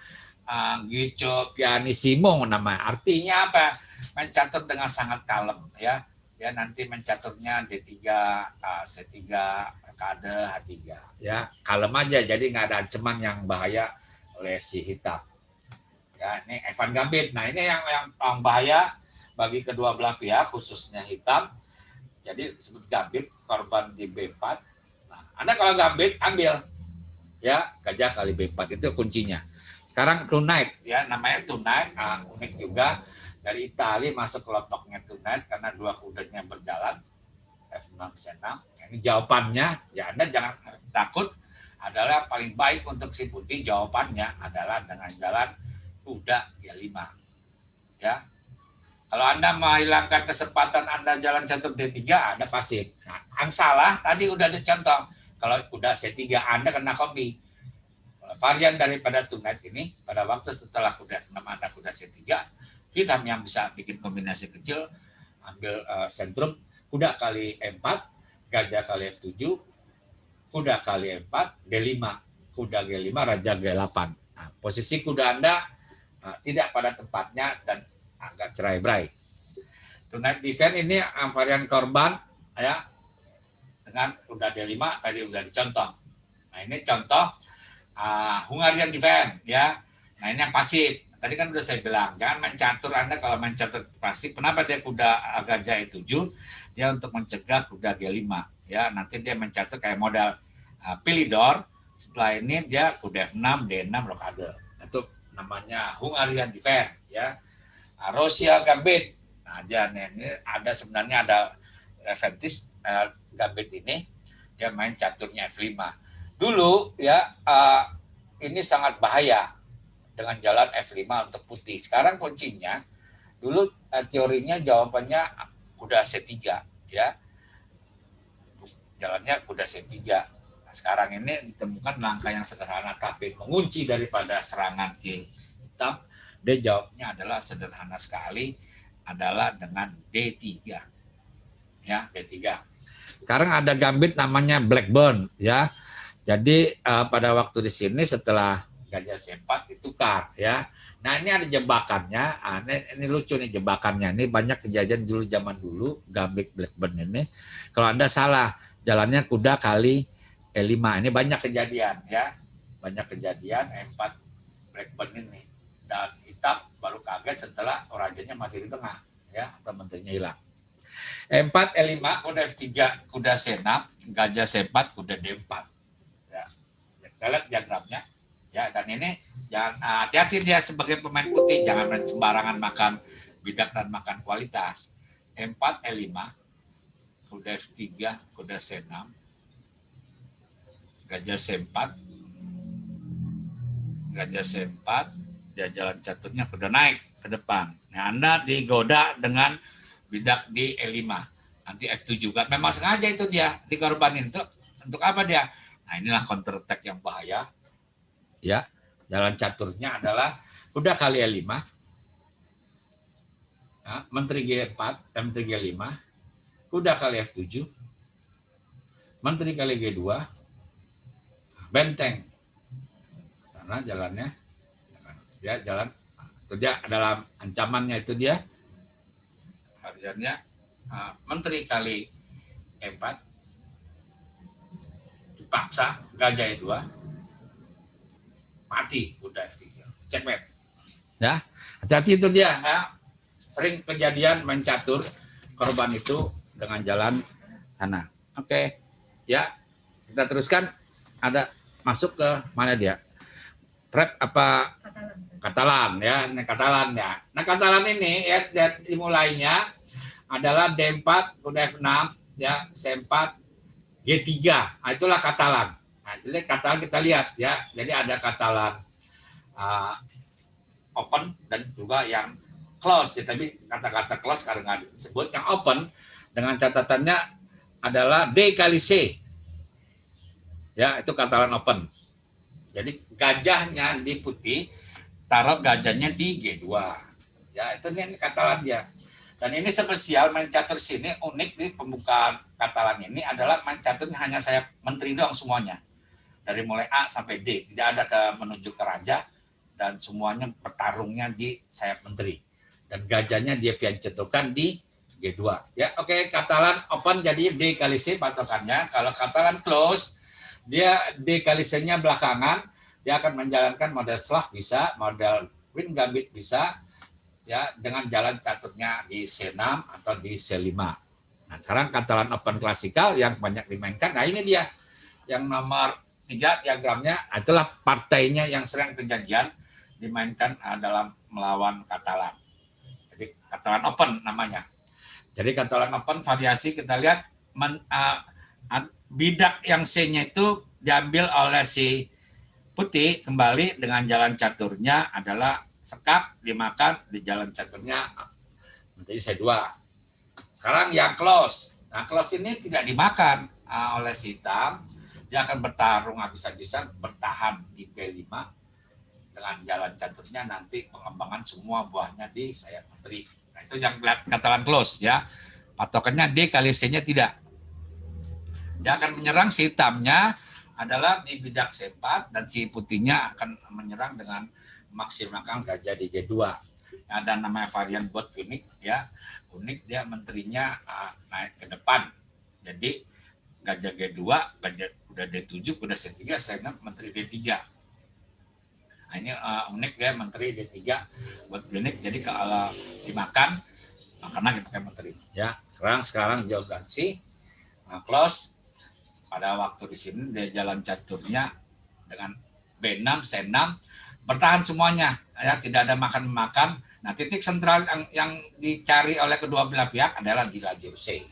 Guido Pianissimo namanya. Artinya apa? Main catur dengan sangat kalem ya. Ya nanti main caturnya D3, C3, rokade, H3 ya. Kalem aja jadi nggak ada ancaman yang bahaya oleh si hitam. Ya, ini Evan Gambit. Nah, ini yang bahaya bagi kedua belah pihak, khususnya hitam. Jadi disebut Gambit, korban di B4. Nah, Anda kalau Gambit ambil ya gajah kali B4 itu kuncinya. Sekarang Tonight ya, namanya Tonight, unik juga dari Italia masuk kelompoknya Tonight karena dua kudanya berjalan F6 C6. Ini jawabannya ya Anda jangan takut, adalah paling baik untuk si putih jawabannya adalah dengan jalan kuda G5 ya. Kalau Anda menghilangkan kesempatan Anda jalan catur D3, Anda pasif. Nah, yang salah tadi udah dicontoh. Kalau kuda C3 Anda kena kombi. Varian daripada Tonight ini pada waktu setelah kuda 6 Anda kuda C3, hitam yang bisa bikin kombinasi kecil ambil sentrum kuda kali E4, gajah kali F7, kuda kali E4, D5, kuda G5, raja G8. Nah, posisi kuda Anda tidak pada tempatnya dan agak cerai-berai. Tonight defense ini varian korban ya dengan kuda D5 tadi udah dicontoh. Nah ini contoh Hungarian defense ya. Nah ini yang pasif. Tadi kan udah saya bilang jangan main catur Anda kalau main catur pasif. Kenapa dia kuda gajah E7? Dia untuk mencegah kuda G5 ya. Nanti dia main catur kayak modal Pilidor. Setelah ini dia kuda F6, D6 rokade. Itu namanya Hungarian defense ya. Russia Gambit. Nah, dia ini ada sebenarnya ada Reventis Gambit ini dia main caturnya F5. Dulu ya ini sangat bahaya dengan jalan F5 untuk putih. Sekarang kuncinya dulu teorinya jawabannya kuda C3 ya. Jalannya kuda C3. Nah, sekarang ini ditemukan langkah yang sederhana tapi mengunci daripada serangan si hitam. Dia jawabnya adalah sederhana sekali, adalah dengan D3. Ya, D3. Sekarang ada gambit namanya Blackburn ya. Jadi pada waktu di sini setelah gajah C4 ditukar ya. Nah, ini ada jebakannya. Ini lucu nih jebakannya. Ini banyak kejadian dulu zaman dulu gambit Blackburn ini. Kalau Anda salah, jalannya kuda kali E5. Ini banyak kejadian ya. Banyak kejadian E4 Blackburn ini. Dan hitam baru kaget setelah rajanya masih di tengah ya atau menterinya hilang. E4 E5 kuda F3 kuda C6 gajah C4 kuda D4 ya. Kita lihat diagramnya ya. Dan ini jangan hati-hati dia sebagai pemain putih, jangan main sembarangan makan bidak dan makan kualitas. E4 E5 kuda F3 kuda C6 gajah C4 gajah C4, dia jalan caturnya udah naik ke depan. Nah, Anda digoda dengan bidak di E5. Nanti F7 juga. Memang sengaja itu dia dikorbanin tuh. Untuk apa dia? Nah, inilah counter attack yang bahaya. Ya, jalan caturnya adalah kuda kali E5. Nah, menteri G4 dan menteri G5. Kuda kali F7. Menteri kali G2. Benteng. Sana jalannya. Dia jalan. Itu dia dalam ancamannya itu dia. Harganya menteri kali E4. Dipaksa gajah E2. Mati kuda F3. Checkmate. Ya, hati-hati itu dia. Ya. Sering kejadian main catur korban itu dengan jalan sana. Oke. Ya. Kita teruskan. Ada masuk ke mana dia? Trap apa? Katalan ya. Ini Katalan ya. Nah, Katalan ini ya dimulainya adalah D4 kuda F6 ya, C4 G3. Nah, itulah Katalan. Nah, jadi Katalan kita lihat ya. Jadi ada Katalan open dan juga yang close. Ya, tapi kata-kata close karena nggak disebut. Yang open dengan catatannya adalah D kali C. Ya, itu Katalan open. Jadi gajahnya di putih, taruh gajahnya di G2. Ya, itu nih Katalan dia. Dan ini spesial main catur sini unik di pembukaan Katalan ini adalah main caturnya hanya sayap menteri doang semuanya. Dari mulai A sampai D, tidak ada menuju ke raja dan semuanya bertarungnya di sayap menteri. Dan gajahnya dia cetukan di G2. Ya, oke, Katalan open jadi D kali C patokannya. Kalau Katalan close, dia D kali C-nya belakangan, dia akan menjalankan model Slav bisa, model Queen Gambit bisa, ya dengan jalan caturnya di C6 atau di C5. Nah, sekarang Katalan open klasikal yang banyak dimainkan. Nah, ini dia yang nomor 3 diagramnya, itulah partainya yang sering kejadian dimainkan dalam melawan Katalan. Jadi Katalan open namanya. Jadi Katalan open variasi kita lihat bidak yang C-nya itu diambil oleh si putih kembali dengan jalan caturnya adalah sekap dimakan di jalan caturnya menjadi C2. Sekarang yang close. Nah, close ini tidak dimakan oleh si hitam. Dia akan bertarung habis-habisan bertahan di G5 dengan jalan caturnya nanti pengembangan semua buahnya di sayap menteri. Nah, itu yang Katalan close ya. Patokannya D kali C-nya tidak. Dia akan menyerang si hitamnya adalah di bidak C4 dan si putihnya akan menyerang dengan maksimalkan gajah di G2. Ada namanya varian buat unik ya. Unik dia menterinya naik ke depan. Jadi gajah G2, gajah udah D7, udah C3, saya menteri D3. Nah, ini unik ya menteri D3 buat unik. Jadi kalau dimakan karena kita pakai menteri ya. Sekarang jauh ganti close. Pada waktu di sini dia jalan caturnya dengan B6, C6 bertahan semuanya ya, tidak ada makan-makan. Nah, titik sentral yang dicari oleh kedua belah pihak adalah di lajur C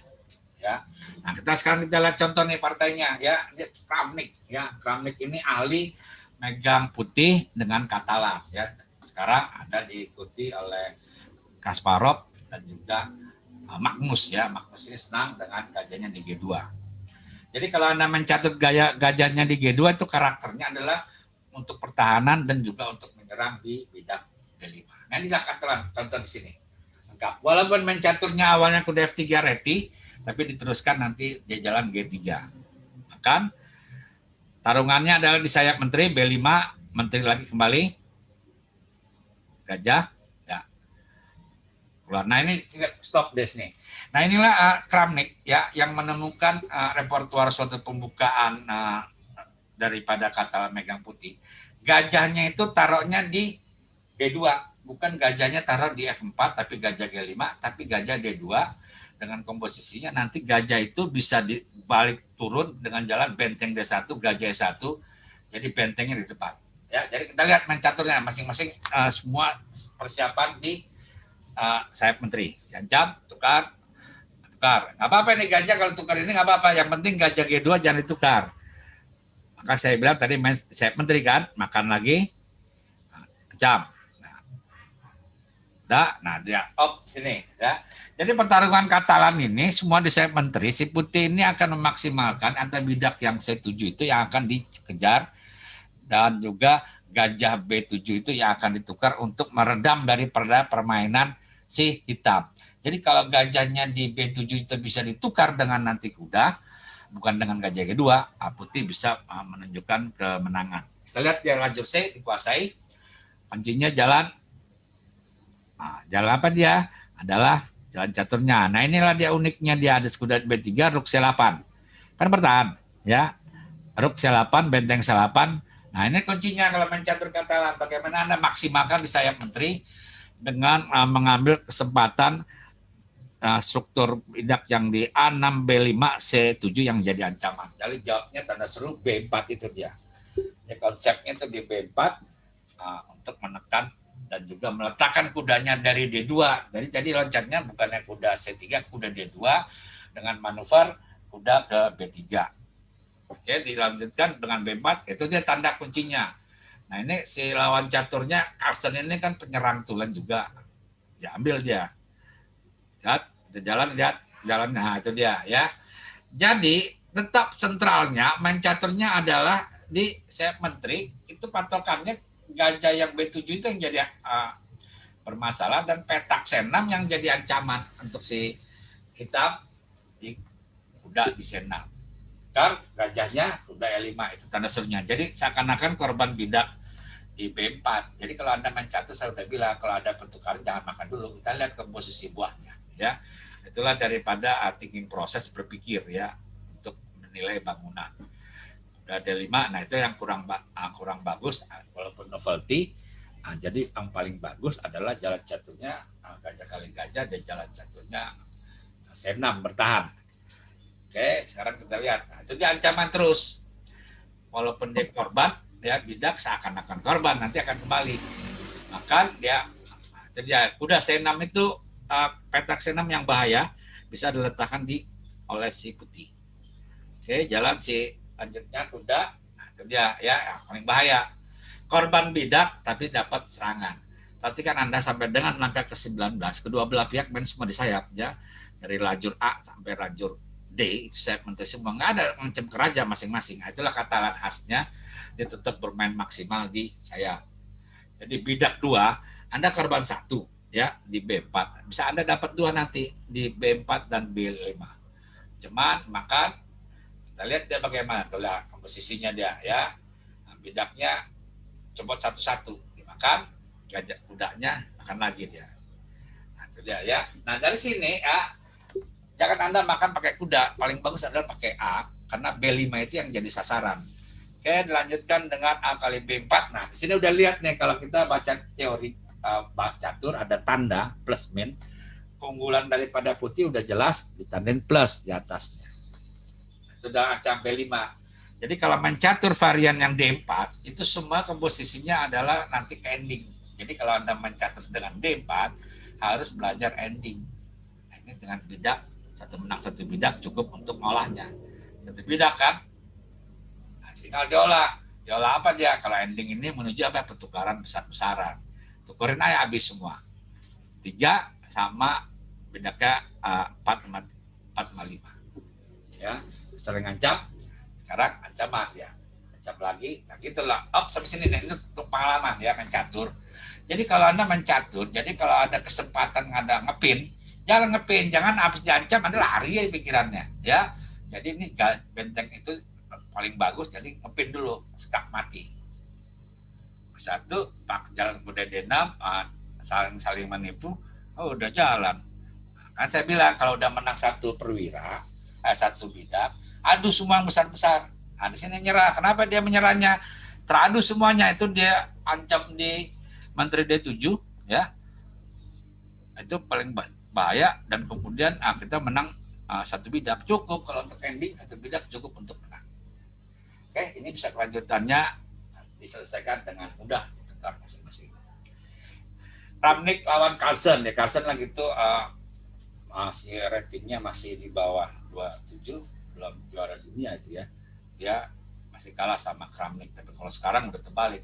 ya. Nah, sekarang kita lihat contoh nih partainya ya, Kramnik ya. Kramnik ini ahli megang putih dengan Katalan ya. Sekarang ada diikuti oleh Kasparov dan juga Magnus ya. Magnus ini senang dengan gajahnya di G2. Jadi kalau Anda mencatat gajahnya di G2 itu karakternya adalah untuk pertahanan dan juga untuk menyerang di bidak D5. Nah, inilah Katalan contoh di sini. Lengkap. Walaupun mencaturnya awalnya kuda F3 reti, tapi diteruskan nanti dia jalan G3. Makan. Tarungannya adalah di sayap menteri B5, menteri lagi kembali. Gajah. Ya. Keluar. Nah, ini stop des nih. Nah, inilah Kramnik ya yang menemukan repertuar suatu pembukaan daripada Katalan megang putih. Gajahnya itu taruhnya di D2, bukan gajahnya taruh di F4 tapi gajah G5, tapi gajah D2 dengan komposisinya nanti gajah itu bisa dibalik turun dengan jalan benteng D1, gajah E1, jadi bentengnya di depan. Ya, jadi kita lihat main caturnya masing-masing semua persiapan di sayap menteri. Jancap, tukar. Nggak apa-apa nih gajah kalau tukar ini nggak apa-apa. Yang penting gajah G2 jangan ditukar. Maka saya bilang tadi sayap menteri kan, makan lagi. Ancam. Nah dia sini ya. Jadi pertarungan Katalan ini semua di sayap menteri, si Putih ini akan memaksimalkan antar bidak yang C7 itu yang akan dikejar dan juga gajah B7 itu yang akan ditukar untuk meredam daripada permainan si hitam. Jadi kalau gajahnya di B7 itu bisa ditukar dengan nanti kuda, bukan dengan gajah kedua, Putih bisa menunjukkan kemenangan. Kita lihat dia lajur C dikuasai, pancinya jalan. Jalan apa dia? Adalah jalan caturnya. Nah inilah dia uniknya dia ada kuda B3, Rook C8. Kan bertahan ya. Rook C8, benteng C8. Nah ini kuncinya kalau main catur Katalan. Bagaimana Anda maksimalkan di sayap menteri dengan mengambil kesempatan struktur bidak yang di A6, B5, C7 yang jadi ancaman. Jadi jawabnya tanda seru B4 itu dia. Ya, konsepnya itu di B4 untuk menekan dan juga meletakkan kudanya dari D2. Jadi loncatnya bukannya kuda C3, kuda D2 dengan manuver kuda ke B3. Oke, dilanjutkan dengan B4, itu dia tanda kuncinya. Nah ini si lawan caturnya, Carlsen ini kan penyerang tulen juga. Ya ambil dia. Lihat, jalan, nah itu dia ya. Jadi tetap sentralnya, main caturnya adalah di sayap menteri, itu patokannya gajah yang B7 itu yang jadi bermasalah dan petak C6 yang jadi ancaman untuk si hitam di kuda di C6. Kan gajahnya kuda E5 itu tanda serunya. Jadi seakan-akan korban bidak di B4. Jadi kalau Anda main catur saya udah bilang kalau ada pertukaran jangan makan dulu. Kita lihat komposisi buahnya ya. Itulah daripada thinking proses berpikir ya untuk menilai bangunan. Udah D5, nah itu yang kurang bagus walaupun novelty. Jadi yang paling bagus adalah jalan caturnya gajah kali gajah dan jalan caturnya C6 bertahan. Oke, sekarang kita lihat. Nah, itu dia ancaman terus. Walaupun dia korban, ya bidak seakan-akan korban nanti akan kembali. Maka dia itu dia kuda C6 itu petak C6 yang bahaya bisa diletakkan oleh si Putih. Oke, jalan si lanjutnya kuda, nah itu dia ya yang paling bahaya. Korban bidak tapi dapat serangan. Perhatikan Anda sampai dengan langkah ke-19, kedua belah pihak main semua di sayap ya. Dari lajur A sampai lajur D itu sayap menteri semua, nggak ada macam keraja masing-masing. Nah, itulah Katalan khasnya, dia tetap bermain maksimal di sayap. Jadi bidak 2, Anda korban 1 ya di B4. Bisa Anda dapat 2 nanti di B4 dan B5. Cuman makan kita lihat dia bagaimana, tuh lihat komposisinya dia ya. Nah, bidaknya copot satu-satu, dimakan, gajah kudanya makan lagi dia. Nah, itu dia ya. Nah, dari sini ya, jangan Anda makan pakai kuda, paling bagus adalah pakai A, karena B5 itu yang jadi sasaran. Oke, dilanjutkan dengan A kali B4. Nah, di sini udah lihat nih kalau kita baca teori bahas catur ada tanda plus min. Keunggulan daripada Putih udah jelas ditandain plus di atasnya. Sudah ancam B5. Jadi kalau main catur varian yang D4 itu semua komposisinya adalah nanti ke ending. Jadi kalau Anda main catur dengan D4 harus belajar ending. Nah, ini dengan bidak satu menang satu bidak cukup untuk ngolahnya. Satu bidak kan. Nah, tinggal diolah. Diolah apa dia? Kalau ending ini menuju apa? Pertukaran besar-besaran. Tukurin aja habis semua. 3 sama bidaknya 4 sama 5. Ya. Saling ancam, sekarang ancaman ya, ancam lagi, nah gitulah. Sampai sini nih, ini untuk pengalaman ya main catur. Jadi kalau Anda main catur, jadi kalau ada kesempatan Anda ngepin, jangan ngepin, jangan habis diancam Anda lari ya pikirannya ya. Jadi ini benteng itu paling bagus, jadi ngepin dulu, sekak mati. Satu, pak jalan kuda D6, saling menipu, udah jalan. Kan saya bilang kalau udah menang satu perwira, satu bidak, adu semua yang besar-besar. Nah, di sini nyerah. Kenapa dia menyerahnya? Teradu semuanya, itu dia ancam di Menteri D7 ya. Itu paling bahaya dan kemudian kita menang satu bidak cukup kalau untuk ending, satu bidak cukup untuk menang. Oke, ini bisa kelanjutannya diselesaikan dengan mudah ditukar masing-masing. Kramnik lawan Carlsen ya. Carlsen lagi itu masih ratingnya masih di bawah 27, belum juara dunia itu ya. Dia masih kalah sama Kramnik, tapi kalau sekarang udah terbalik.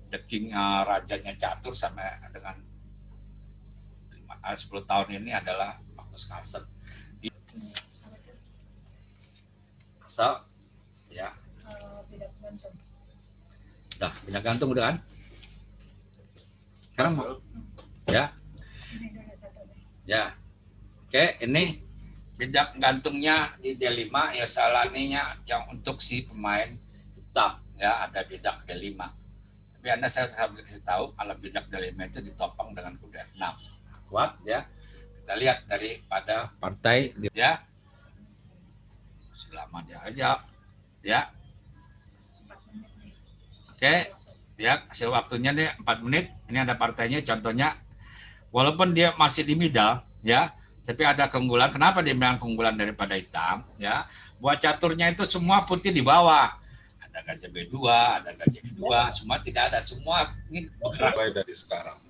the king, rajanya catur sampai dengan 10 tahun ini adalah Magnus Carlsen. Asal ya. Udah, bidak gantung udah kan? Sekarang ya. Ya. Oke, ini bidak gantungnya di D5 ya, salaninya yang untuk si pemain hitam ya, ada bidak D5. Tapi saya kasih tahu kalau bidak D5 itu ditopang dengan kuda F6. Kuat ya. Kita lihat daripada partai ya. Selama dia aja ya. Oke, ya hasil waktunya nih 4 menit. Ini ada partainya, contohnya walaupun dia masih di middle ya, tapi ada keunggulan. Kenapa dia bilang keunggulan daripada hitam ya? Buat caturnya itu semua putih di bawah. Ada gajah B2, ada gajah B2, semua tidak ada, semua ini bergerak mulai dari sekarang.